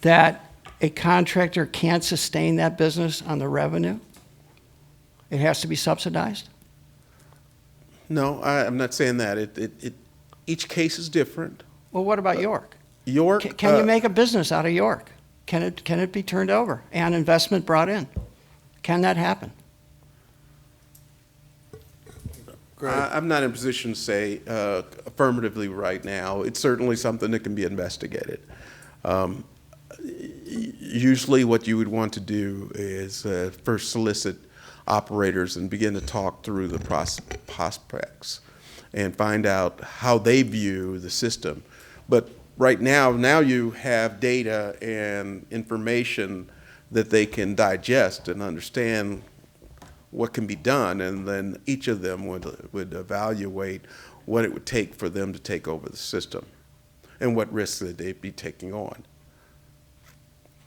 that a contractor can't sustain that business on the revenue? It has to be subsidized? No, I'm not saying that. Each case is different. Well, what about York? York. Can you make a business out of York? Can it be turned over and investment brought in? Can that happen? I'm not in a position to say affirmatively right now. It's certainly something that can be investigated. Usually what you would want to do is first solicit operators and begin to talk through the prospects and find out how they view the system. But right now you have data and information that they can digest and understand what can be done, and then each of them would evaluate what it would take for them to take over the system and what risks that they'd be taking on.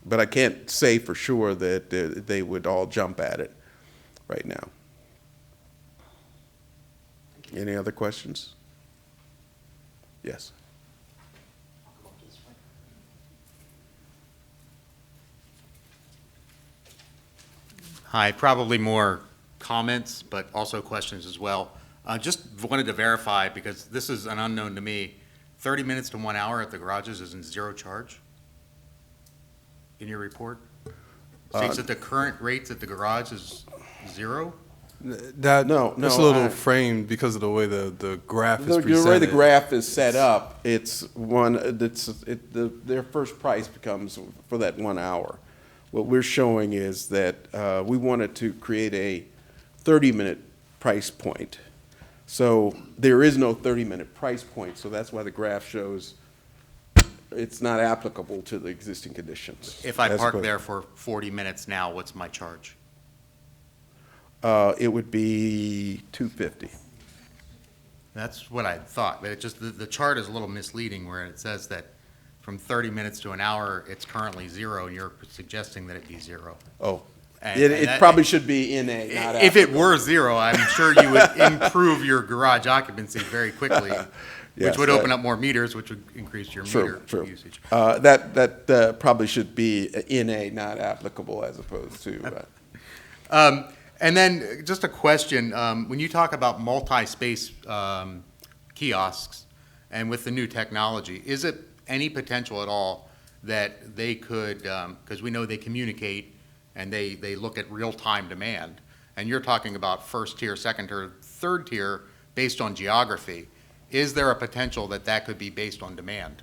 But I can't say for sure that they would all jump at it right now. Any other questions? Yes. Hi, probably more comments, but also questions as well. Just wanted to verify, because this is an unknown to me, 30 minutes to 1 hour at the garages is in zero charge in your report? States that the current rates at the garage is zero? That's a little framed because of the way the graph is presented. The way the graph is set up, it's their first price becomes for that 1 hour. What we're showing is that we wanted to create a 30-minute price point. So there is no 30-minute price point, so that's why the graph shows it's not applicable to the existing conditions. If I park there for 40 minutes now, what's my charge? It would be $250. That's what I thought, but it just, the chart is a little misleading where it says that from 30 minutes to an hour, it's currently zero, and you're suggesting that it be zero. Oh, And it that- probably should be NA, not If it applicable. were zero, I'm sure you would improve your garage occupancy very quickly, Yes, which would that- open up more meters, which would increase your meter True. usage. That probably should be NA, not applicable, as opposed to. And then just a question, when you talk about multi-space kiosks and with the new technology, is it any potential at all that they could, because we know they communicate and they look at real-time demand, and you're talking about first tier, second tier, third tier based on geography, is there a potential that that could be based on demand?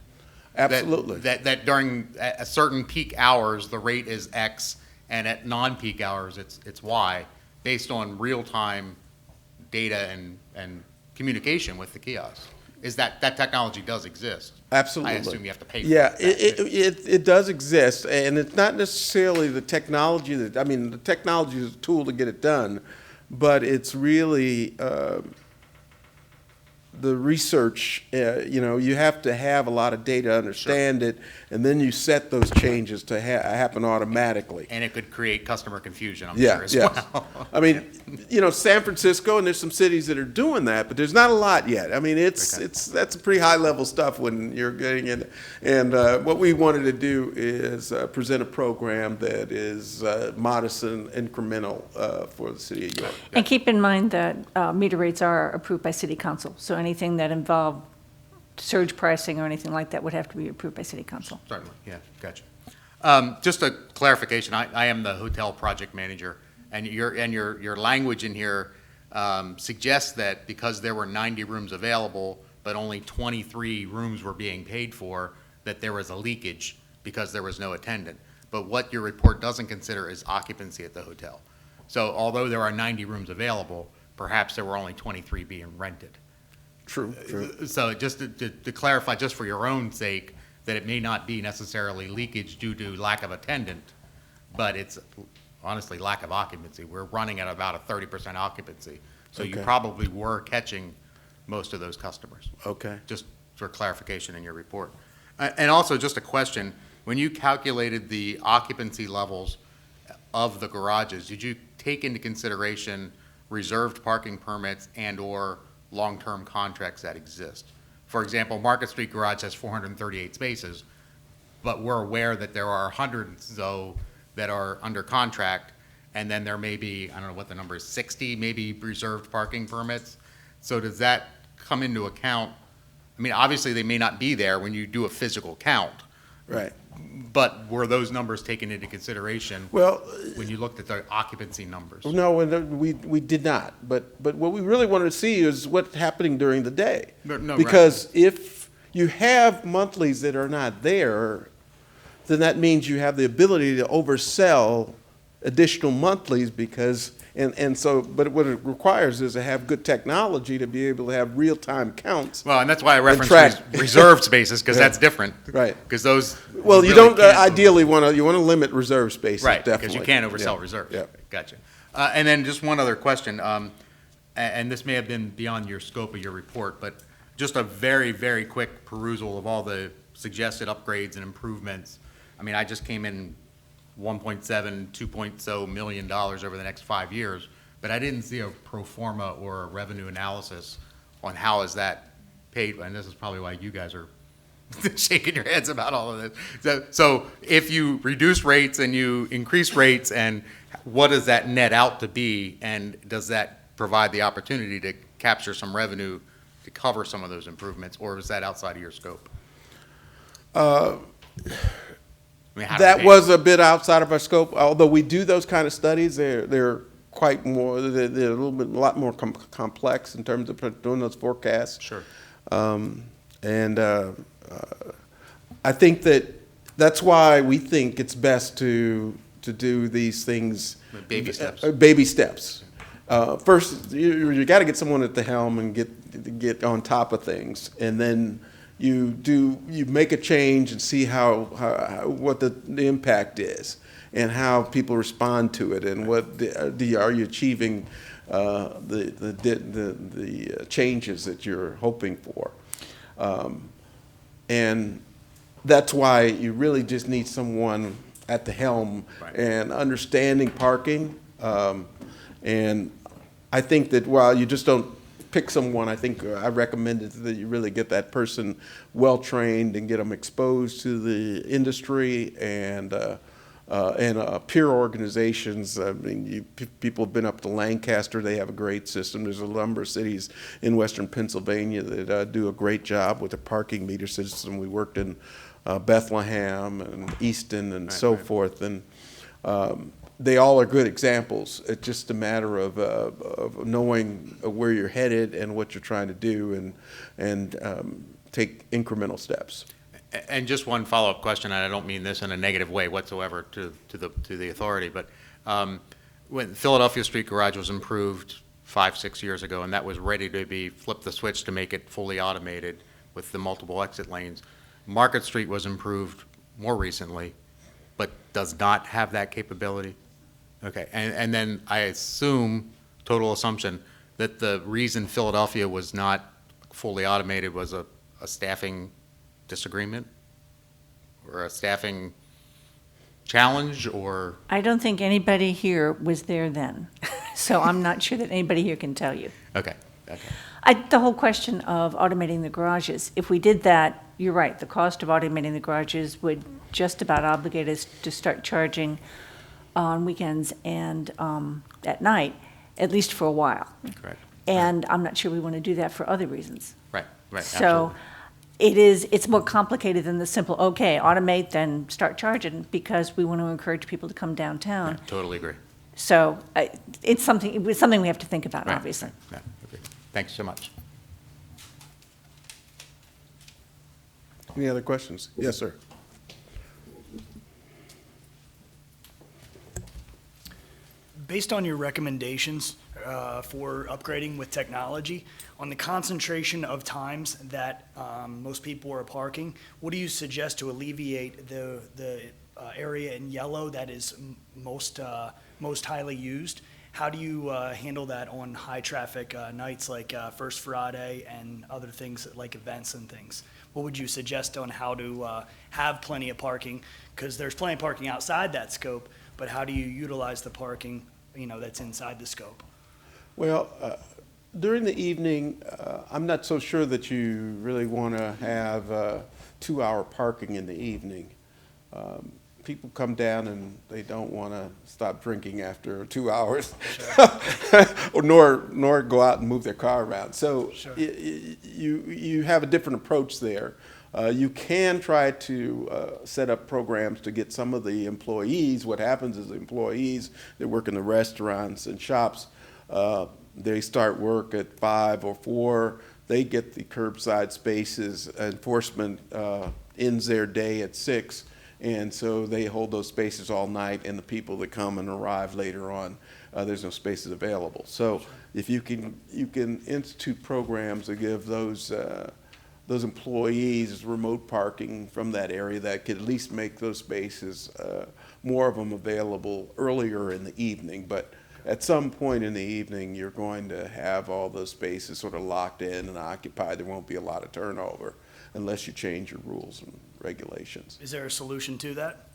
Absolutely. That during a certain peak hours, the rate is X, and at non-peak hours, it's Y, based on real-time data and communication with the kiosk. Is that technology does exist? Absolutely. I assume you have to pay for Yeah, that. it does exist, and it's not necessarily the technology that, I mean, the technology is a tool to get it done, but it's really the research. You have to have a lot of data, understand it, and then you set those changes to happen automatically. And it could create customer confusion, I'm Yeah, sure, as yes. well. I mean, San Francisco, and there's some cities that are doing that, but there's not a lot yet. I mean, that's a pretty high level stuff when you're getting in. And what we wanted to do is present a program that is modest and incremental for the city of York. And keep in mind that meter rates are approved by city council, so anything that involved surge pricing or anything like that would have to be approved by city council. Certainly, yeah, gotcha. Just a clarification, I am the hotel project manager, and your language in here suggests that because there were 90 rooms available, but only 23 rooms were being paid for, that there was a leakage because there was no attendant. But what your report doesn't consider is occupancy at the hotel. So although there are 90 rooms available, perhaps there were only 23 being rented. True. So just to clarify, just for your own sake, that it may not be necessarily leakage due to lack of attendant, but it's honestly lack of occupancy. We're running at about a 30% occupancy. So you Okay. probably were catching most of those customers. Okay. Just for clarification in your report. And also just a question, when you calculated the occupancy levels of the garages, did you take into consideration reserved parking permits and/or long-term contracts that exist? For example, Market Street Garage has 438 spaces, but we're aware that there are 100 so that are under contract, and then there may be, I don't know what the number is, 60 maybe reserved parking permits. So does that come into account? I mean, obviously, they may not be there when you do a physical count, Right. but were those numbers taken into consideration Well, when you looked at the occupancy numbers? no, we did not. But what we really wanted to see is what's happening during the day. No, right. Because if you have monthlies that are not there, then that means you have the ability to oversell additional monthlies because, but what it requires is to have good technology to be able to have real-time counts. Well, and that's why I referenced track. reserved spaces, because Yeah. that's different. Right. Because those. Well, you really don't can't- ideally want to limit reserve spaces, Right, definitely. because you can't oversell Yeah. reserves. Yeah. Gotcha. And then just one other question, and this may have been beyond your scope of your report, but just a very, very quick perusal of all the suggested upgrades and improvements. I mean, I just came in 1.7, $2.0 million over the next 5 years, but I didn't see a pro forma or a revenue analysis on how is that paid, and this is probably why you guys are shaking your heads about all of this. So if you reduce rates and you increase rates, and what does that net out to be, and does that provide the opportunity to capture some revenue to cover some of those improvements, or is that outside of your scope? I mean, how do we That pay? was a bit outside of our scope, although we do those kind of studies. They're quite more, they're a lot more complex in terms of doing those forecasts. Sure. And I think that's why we think it's best to do these things. Baby steps. Baby steps. First, you got to get someone at the helm and get on top of things, and then you make a change and see what the impact is and how people respond to it, and what are you achieving the changes that you're hoping for. And that's why you really just need someone at the helm Right. and understanding parking. And I think that while you just don't pick someone, I think I recommended that you really get that person well-trained and get them exposed to the industry and peer organizations. I mean, people have been up to Lancaster. They have a great system. There's a number of cities in western Pennsylvania that do a great job with the parking meter system. We worked in Bethlehem and Easton and so forth. And they all are good examples. It's just a matter of knowing where you're headed and what you're trying to do and take incremental steps. And just one follow-up question, and I don't mean this in a negative way whatsoever to the authority, but when Philadelphia Street Garage was improved 5-6 years ago, and that was ready to be, flip the switch to make it fully automated with the multiple exit lanes. Market Street was improved more recently, but does not have that capability? Okay, and then I assume, total assumption, that the reason Philadelphia was not fully automated was a staffing disagreement? Or a staffing challenge, or? I don't think anybody here was there then, so I'm not sure that anybody here can tell you. Okay, okay. The whole question of automating the garages, if we did that, you're right, the cost of automating the garages would just about obligate us to start charging on weekends and at night, at least for a while. Correct. And I'm not sure we want to do that for other reasons. Right, So absolutely. it's more complicated than the simple, okay, automate, then start charging, because we want to encourage people to come downtown. Yeah, totally agree. So it's something we have to think about, Right, obviously. right, yeah, agree. Thanks so much. Any other questions? Yes, sir. Based on your recommendations for upgrading with technology, on the concentration of times that most people are parking, what do you suggest to alleviate the area in yellow that is most highly used? How do you handle that on high traffic nights like First Friday and other things like events and things? What would you suggest on how to have plenty of parking? Because there's plenty of parking outside that scope, but how do you utilize the parking, that's inside the scope? Well, during the evening, I'm not so sure that you really want to have 2-hour parking in the evening. People come down and they don't want to stop drinking after 2 hours, or nor go out and move their car around. So Sure. you have a different approach there. You can try to set up programs to get some of the employees. What happens is the employees that work in the restaurants and shops, they start work at 5 or 4. They get the curbside spaces. Enforcement ends their day at 6. And so they hold those spaces all night, and the people that come and arrive later on, there's no spaces available. So if you can institute programs to give those employees remote parking from that area, that could at least make those spaces, more of them available earlier in the evening. But at some point in the evening, you're going to have all those spaces sort of locked in and occupied. There won't be a lot of turnover unless you change your rules and regulations. Is there a solution to that?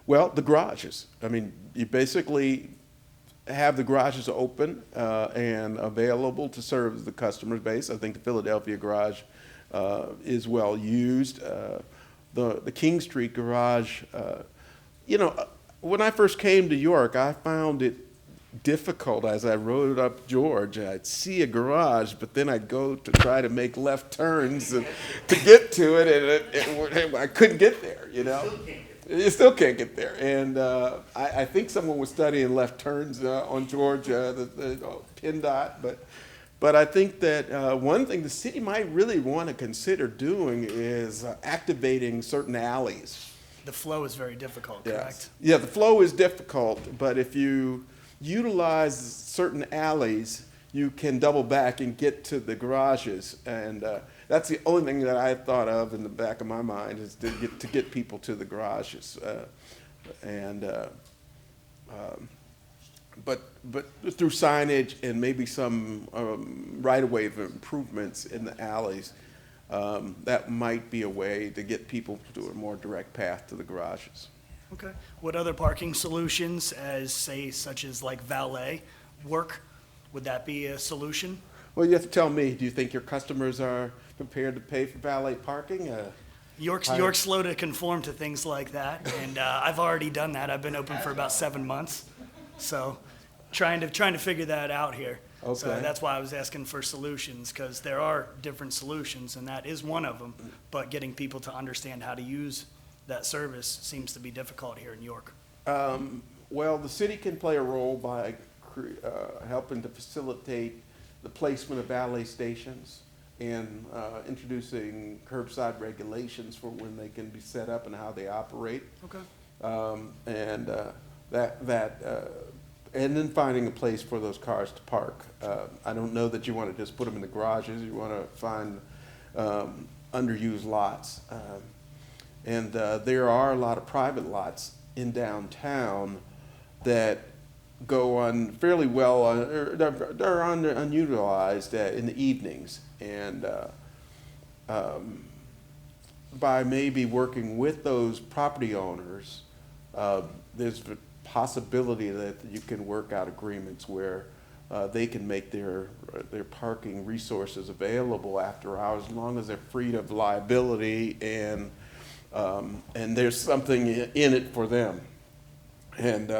Well, the garages. I mean, you basically have the garages open and available to serve the customer base. I think the Philadelphia garage is well used. The King Street garage, when I first came to York, I found it difficult as I rode up George. I'd see a garage, but then I'd go to try to make left turns to get to it, and I couldn't get there, You still can't get there. And I think someone was studying left turns on George, the PennDOT, but I think that one thing the city might really want to consider doing is activating certain alleys. The flow is very difficult, correct? Yeah, the flow is difficult, but if you utilize certain alleys, you can double back and get to the garages. And that's the only thing that I thought of in the back of my mind, is to get people to the garages. But through signage and maybe some right-of-way improvements in the alleys, that might be a way to get people to a more direct path to the garages. Okay. What other parking solutions, such as like valet work? Would that be a solution? Well, you have to tell me, do you think your customers are prepared to pay for valet parking? York's slow to conform to things like that, and I've already done that. I've been open for about 7 months, so trying to figure that out here. So Okay. that's why I was asking for solutions, because there are different solutions, and that is one of them. But getting people to understand how to use that service seems to be difficult here in York. Well, the city can play a role by helping to facilitate the placement of valet stations and introducing curbside regulations for when they can be set up and how they operate. Okay. And and then finding a place for those cars to park. I don't know that you want to just put them in the garages. You want to find underused lots. And there are a lot of private lots in downtown that go on fairly well, they're unutilized in the evenings. And by maybe working with those property owners, there's a possibility that you can work out agreements where they can make their parking resources available after hours, as long as they're free of liability and there's something in it for them. And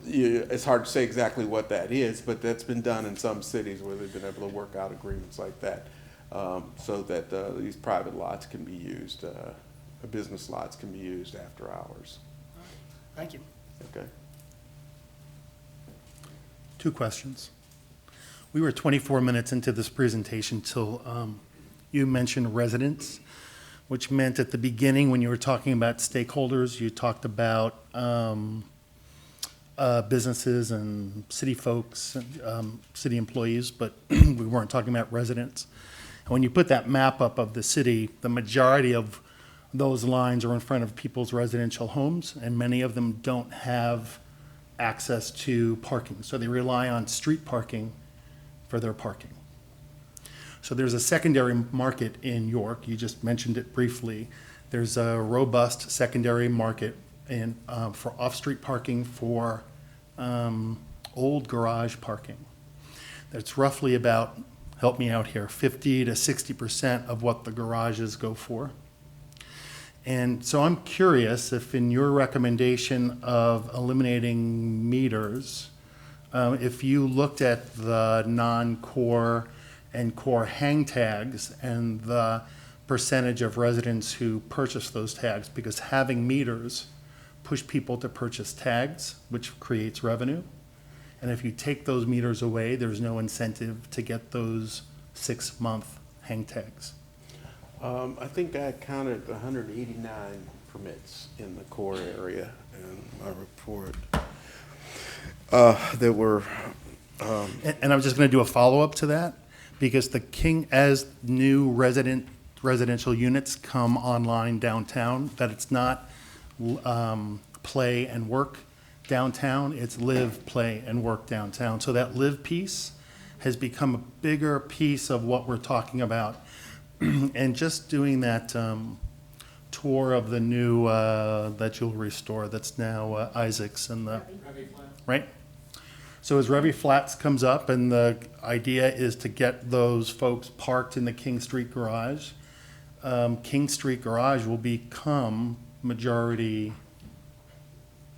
it's hard to say exactly what that is, but that's been done in some cities where they've been able to work out agreements like that, so that these private lots can be used, business lots can be used after hours. Thank you. Okay. 2 questions. We were 24 minutes into this presentation till you mentioned residents, which meant at the beginning when you were talking about stakeholders, you talked about businesses and city folks, city employees, but we weren't talking about residents. And when you put that map up of the city, the majority of those lines are in front of people's residential homes, and many of them don't have access to parking. So they rely on street parking for their parking. So there's a secondary market in York. You just mentioned it briefly. There's a robust secondary market for off-street parking for old garage parking. That's roughly about, help me out here, 50 to 60% of what the garages go for. And so I'm curious if in your recommendation of eliminating meters, if you looked at the non-core and core hang tags and the percentage of residents who purchase those tags, because having meters push people to purchase tags, which creates revenue. And if you take those meters away, there's no incentive to get those 6-month hang tags. I think I counted 189 permits in the core area in my report that were. And I'm just going to do a follow-up to that, because as new residential units come online downtown, that it's not play and work downtown, it's live, play, and work downtown. So that live piece has become a bigger piece of what we're talking about. And just doing that tour of the new that jewelry store that's now Isaac's and the right. So as Revy Flats comes up, and the idea is to get those folks parked in the King Street garage, King Street garage will become majority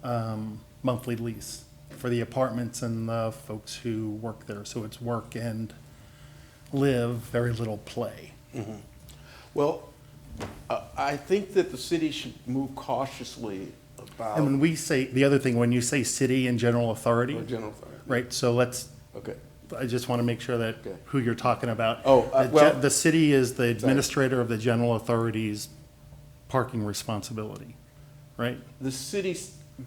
monthly lease for the apartments and the folks who work there. So it's work and live, very little play. Mm-hmm. Well, I think that the city should move cautiously about. And when we say, the other thing, when you say city and general authority, Or general authority. right, so Okay. I just want to make sure that Okay. who you're talking about. Oh, The city is the administrator of the general authority's parking responsibility, right? The city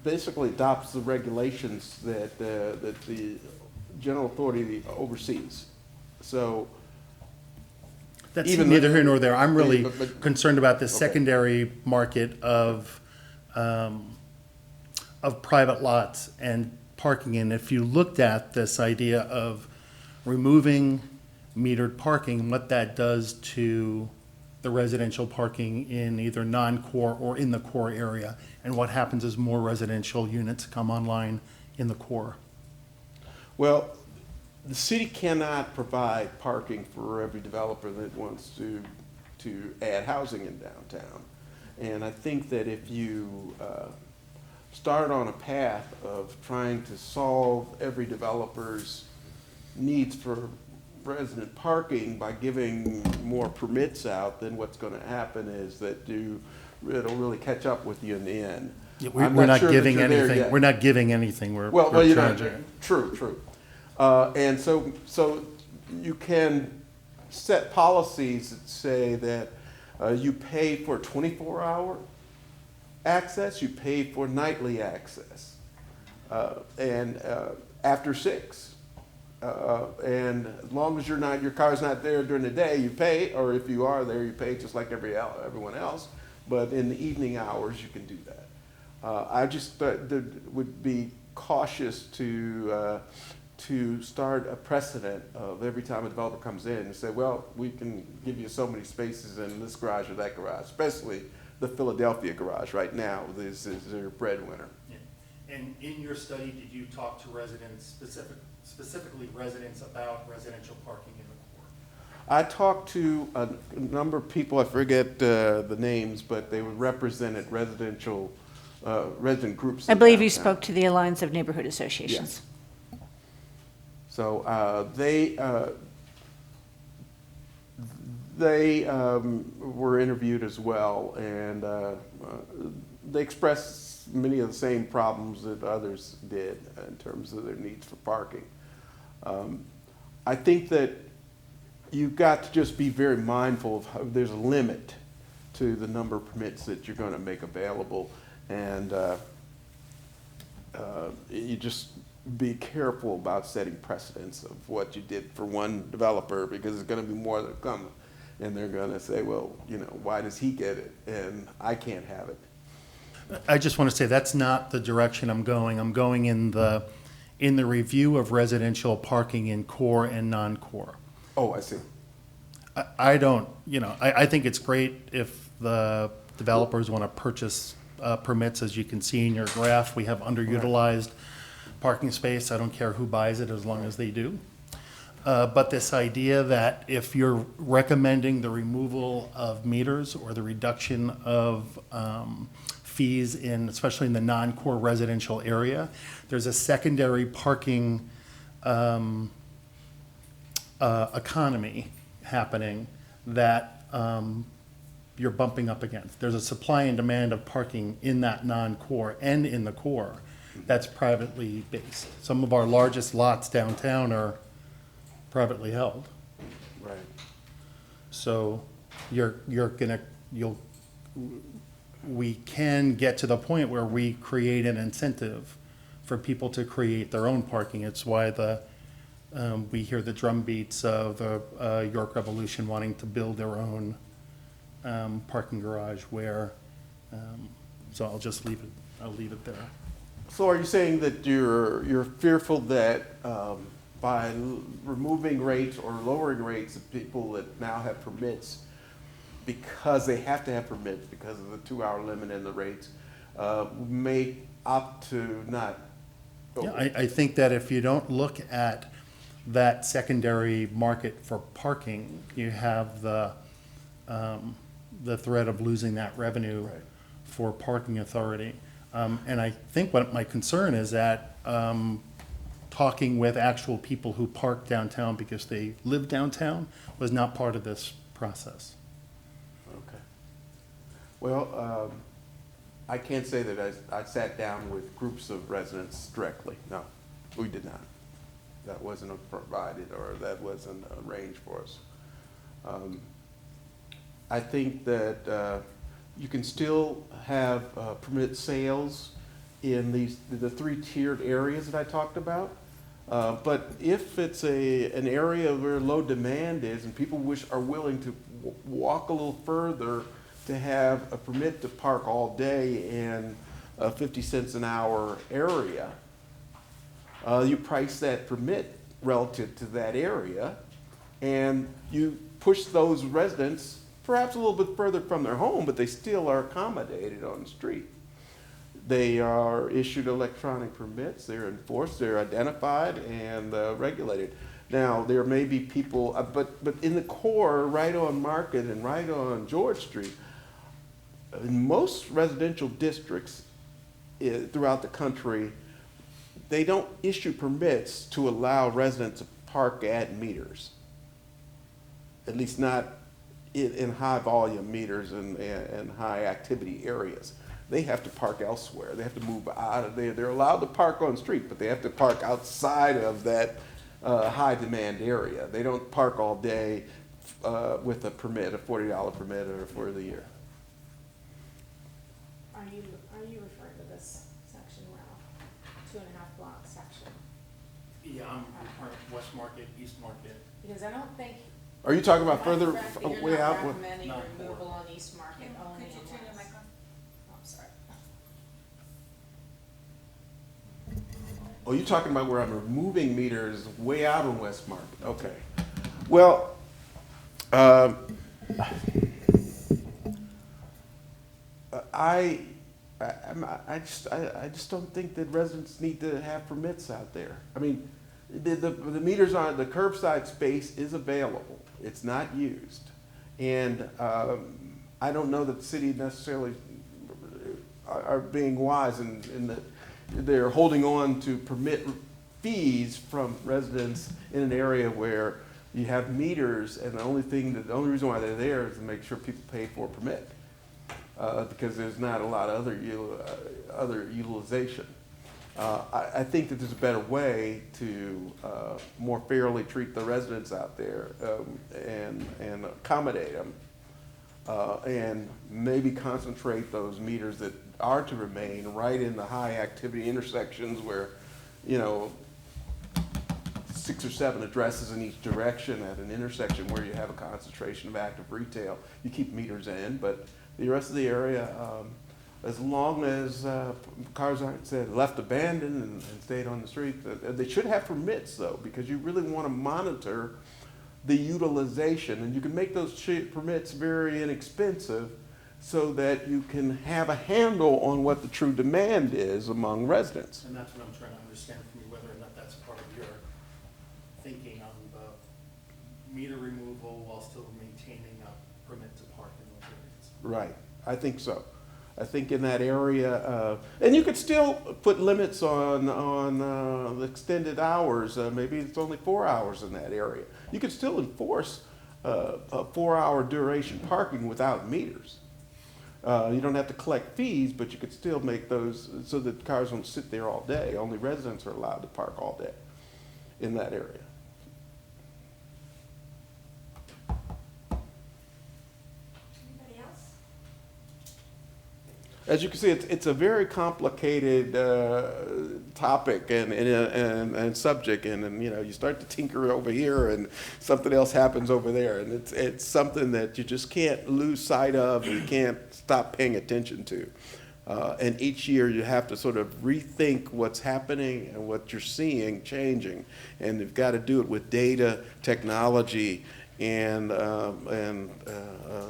basically adopts the regulations that the general authority oversees. So. That's Even neither the- here nor there. I'm really but- concerned about the Okay. secondary market of private lots and parking. And if you looked at this idea of removing metered parking, what that does to the residential parking in either non-core or in the core area, and what happens as more residential units come online in the core. Well, the city cannot provide parking for every developer that wants to add housing in downtown. And I think that if you start on a path of trying to solve every developer's needs for resident parking by giving more permits out, then what's going to happen is that it'll really catch up with you in the end. Yeah, I'm we're not sure that giving you're there anything. yet. We're not giving anything. We're Well, charging. true. And so you can set policies that say that you pay for a 24-hour access, you pay for nightly access. And after 6. And as long as your car's not there during the day, you pay, or if you are there, you pay just like everyone else. But in the evening hours, you can do that. I just would be cautious to start a precedent of every time a developer comes in and say, well, we can give you so many spaces in this garage or that garage, especially the Philadelphia garage right now. This is their breadwinner. And in your study, did you talk to residents, specifically residents, about residential parking in the core? I talked to a number of people, I forget the names, but they represented resident groups. I in believe you downtown. spoke to the Alliance of Neighborhood Associations. Yes. So they were interviewed as well, and they expressed many of the same problems that others did in terms of their needs for parking. I think that you've got to just be very mindful of how there's a limit to the number of permits that you're going to make available, and you just be careful about setting precedents of what you did for one developer, because there's going to be more that come, and they're going to say, well, why does he get it and I can't have it? I just want to say that's not the direction I'm going. I'm going in the review of residential parking in core and non-core. Oh, I see. I don't, I think it's great if the developers want to purchase permits. As you can see in your graph, we have underutilized parking space. I don't care who buys it as long as they do. But this idea that if you're recommending the removal of meters or the reduction of fees especially in the non-core residential area, there's a secondary parking economy happening that you're bumping up against. There's a supply and demand of parking in that non-core and in the core that's privately based. Some of our largest lots downtown are privately held. Right. So we can get to the point where we create an incentive for people to create their own parking. It's why we hear the drumbeats of the York Revolution wanting to build their own parking garage where, so I'll just leave it there. So are you saying that you're fearful that by removing rates or lowering rates of people that now have permits, because they have to have permits because of the 2-hour limit and the rates, may opt to not? Yeah, I think that if you don't look at that secondary market for parking, you have the threat of losing that revenue Right. for parking authority. And I think what my concern is that talking with actual people who park downtown because they live downtown was not part of this process. Okay. Well, I can't say that I sat down with groups of residents directly. No, we did not. That wasn't provided, or that wasn't arranged for us. I think that you can still have permit sales in the 3-tiered areas that I talked about. But if it's an area where low demand is and people are willing to walk a little further to have a permit to park all day in a 50 cents an hour area, you price that permit relative to that area, and you push those residents perhaps a little bit further from their home, but they still are accommodated on the street. They are issued electronic permits, they're enforced, they're identified and regulated. Now, there may be people, but in the core, right on Market and right on George Street, in most residential districts throughout the country, they don't issue permits to allow residents to park at meters. At least not in high volume meters and high activity areas. They have to park elsewhere. They have to move out of there. They're allowed to park on the street, but they have to park outside of that high demand area. They don't park all day with a permit, a $40 permit or for the year. Are you 2.5 block section, Yeah, I'm West Market, East Market. because I don't think. Are you talking about am I further correct that way You're out? not recommending Not removal on East Market, only Could you in turn your West. mic on? Oh, I'm sorry. Oh, you're talking about where I'm removing meters way out on West Market? Okay. Well, I just don't think that residents need to have permits out there. I mean, the meters on, the curbside space is available. It's not used. And I don't know that the city necessarily are being wise in that they're holding on to permit fees from residents in an area where you have meters, and the only reason why they're there is to make sure people pay for a permit, because there's not a lot of other utilization. I think that there's a better way to more fairly treat the residents out there, and accommodate them, and maybe concentrate those meters that are to remain right in the high activity intersections where, 6 or 7 addresses in each direction at an intersection where you have a concentration of active retail. You keep meters in, but the rest of the area, as long as cars aren't left abandoned and stayed on the street, they should have permits though, because you really want to monitor the utilization, and you can make those permits very inexpensive so that you can have a handle on what the true demand is among residents. And that's what I'm trying to understand from you, whether or not that's part of your thinking on the meter removal while still maintaining a permit to park in those areas. Right, I think so. I think in that area, and you could still put limits on the extended hours. Maybe it's only 4 hours in that area. You could still enforce a 4-hour duration parking without meters. You don't have to collect fees, but you could still make those so that cars don't sit there all day. Only residents are allowed to park all day in that area. Anybody else? As you can see, it's a very complicated topic and subject, and you start to tinker over here, and something else happens over there, and it's something that you just can't lose sight of, and you can't stop paying attention to. And each year you have to sort of rethink what's happening and what you're seeing changing, and you've got to do it with data, technology, and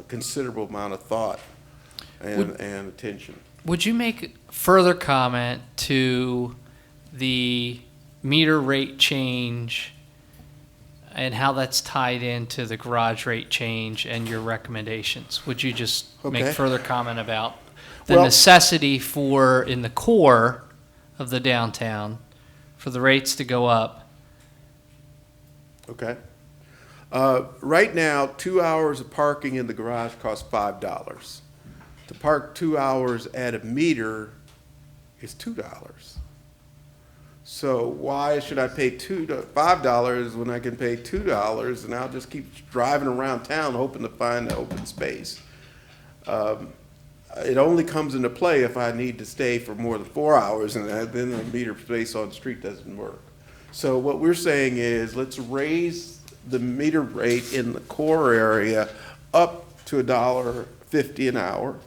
considerable amount of thought and attention. Would you make further comment to the meter rate change and how that's tied into the garage rate change and your recommendations? Would you just Okay. make further comment about the Well- necessity for, in the core of the downtown, for the rates to go up? Okay. Right now, 2 hours of parking in the garage costs $5. To park 2 hours at a meter is $2. So why should I pay $5 when I can pay $2, and I'll just keep driving around town hoping to find an open space? It only comes into play if I need to stay for more than 4 hours, and then the meter space on the street doesn't work. So what we're saying is, let's raise the meter rate in the core area up to $1.50 an hour,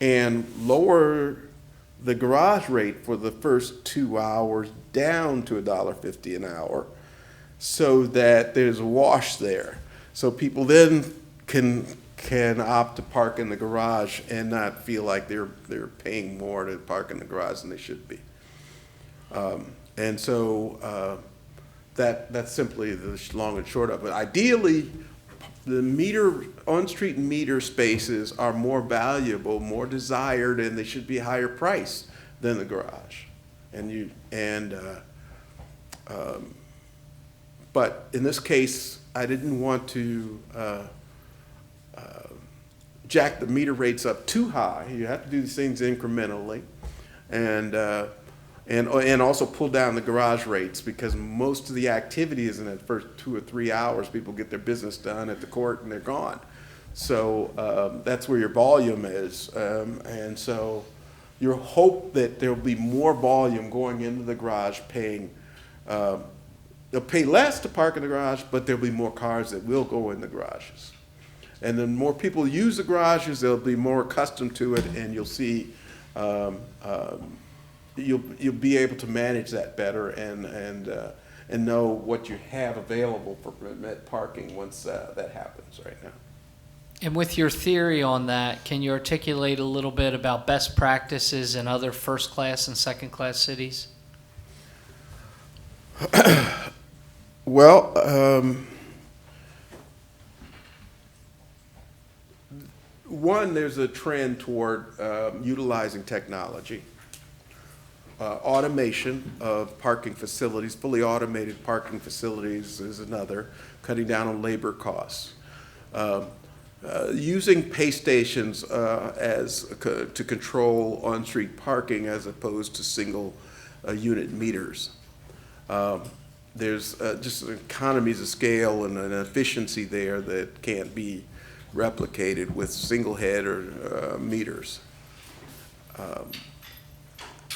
and lower the garage rate for the first 2 hours down to $1.50 an hour, so that there's a wash there. So people then can opt to park in the garage and not feel like they're paying more to park in the garage than they should be. And so that's simply the long and short of it. Ideally, the on-street meter spaces are more valuable, more desired, and they should be higher priced than the garage. But in this case, I didn't want to jack the meter rates up too high. You have to do these things incrementally, and also pull down the garage rates, because most of the activity is in that first 2 or 3 hours. People get their business done at the court and they're gone. So that's where your volume is. And so you hope that there'll be more volume going into the garage paying, they'll pay less to park in the garage, but there'll be more cars that will go in the garages. And then more people use the garages, they'll be more accustomed to it, and you'll see, you'll be able to manage that better and know what you have available for permit parking once that happens right now. And with your theory on that, can you articulate a little bit about best practices in other first-class and second-class cities? Well, one, there's a trend toward utilizing technology. Automation of parking facilities, fully automated parking facilities is another, cutting down on labor costs. Using pay stations to control on-street parking as opposed to single unit meters. There's just economies of scale and an efficiency there that can't be replicated with single head or meters.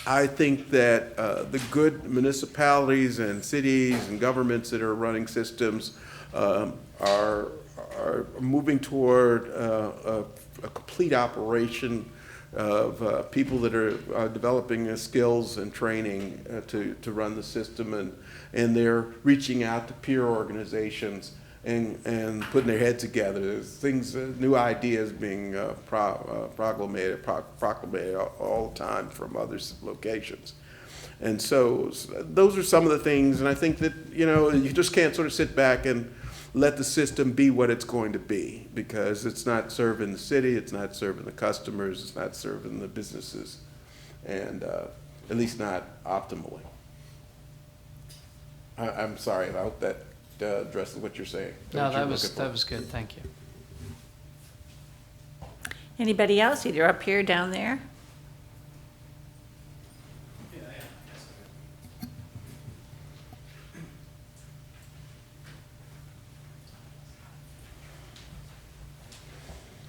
I think that the good municipalities and cities and governments that are running systems are moving toward a complete operation of people that are developing skills and training to run the system, and they're reaching out to peer organizations and putting their heads together. There's things, new ideas being proclamated all the time from other locations. And so those are some of the things, and I think that, you just can't sort of sit back and let the system be what it's going to be, because it's not serving the city, it's not serving the customers, it's not serving the businesses, and at least not optimally. I'm sorry, I hope that addresses what you're saying. No, that was good, thank you. Anybody else, either up here, down there?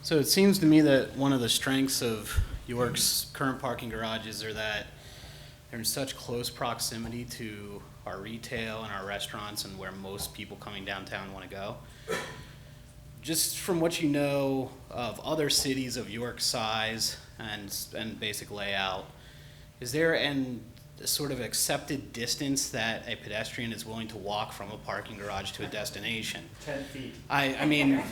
So it seems to me that one of the strengths of York's current parking garages are that they're in such close proximity to our retail and our restaurants and where most people coming downtown want to go. Just from what you know of other cities of York's size and basic layout, is there a sort of accepted distance that a pedestrian is willing to walk from a parking garage to a destination? 10 feet. I mean,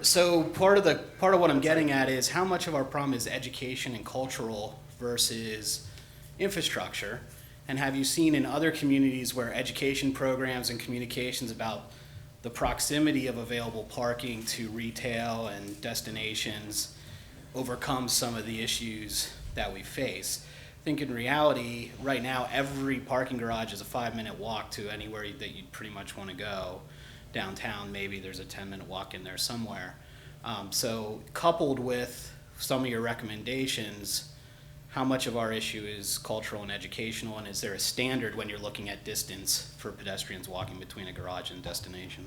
so part of what I'm getting at is how much of our problem is education and cultural versus infrastructure? And have you seen in other communities where education programs and communications about the proximity of available parking to retail and destinations overcome some of the issues that we face? I think in reality, right now, every parking garage is a 5-minute walk to anywhere that you pretty much want to go. Downtown, maybe there's a 10-minute walk in there somewhere. So coupled with some of your recommendations, how much of our issue is cultural and educational, and is there a standard when you're looking at distance for pedestrians walking between a garage and destination?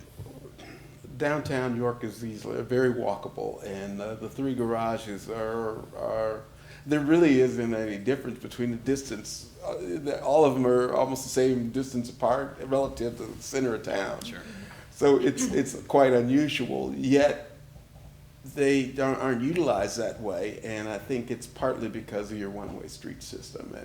Downtown York is very walkable, and the 3 garages are there really isn't any difference between the distance. All of them are almost the same distance apart relative to the center of town. Sure. So it's quite unusual, yet they aren't utilized that way, and I think it's partly because of your one-way street system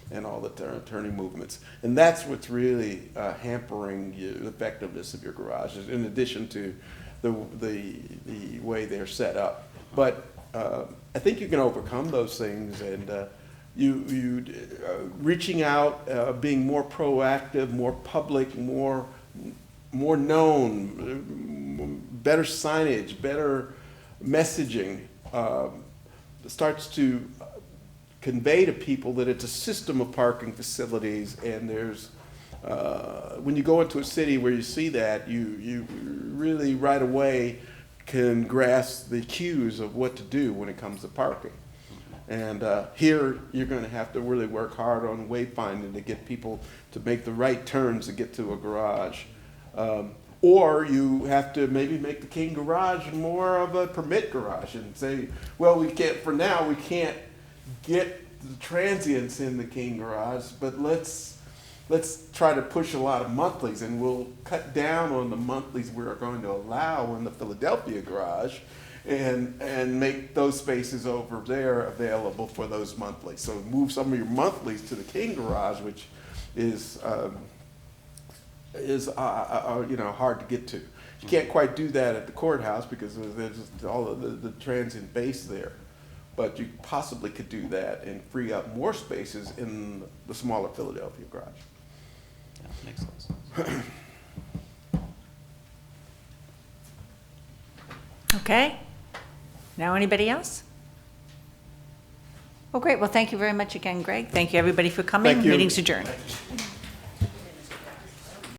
and all the turning movements. And that's what's really hampering the effectiveness of your garages, in addition to the way they're set up. But I think you can overcome those things, and you reaching out, being more proactive, more public, more known, better signage, better messaging starts to convey to people that it's a system of parking facilities, and there's when you go into a city where you see that, you really right away can grasp the cues of what to do when it comes to parking. And here, you're going to have to really work hard on wayfinding to get people to make the right turns to get to a garage. Or you have to maybe make the King Garage more of a permit garage and say, well, we can't get the transients in the King Garage, but let's try to push a lot of monthlies, and we'll cut down on the monthlies we're going to allow in the Philadelphia Garage, and make those spaces over there available for those monthlies. So move some of your monthlies to the King Garage, which is hard to get to. You can't quite do that at the courthouse because there's all of the transient base there. But you possibly could do that and free up more spaces in the smaller Philadelphia Garage. Yeah, makes sense. Okay. Now, anybody else? Well, great. Well, thank you very much again, Greg. Thank you, everybody, for coming. Thank you. Meeting's adjourned.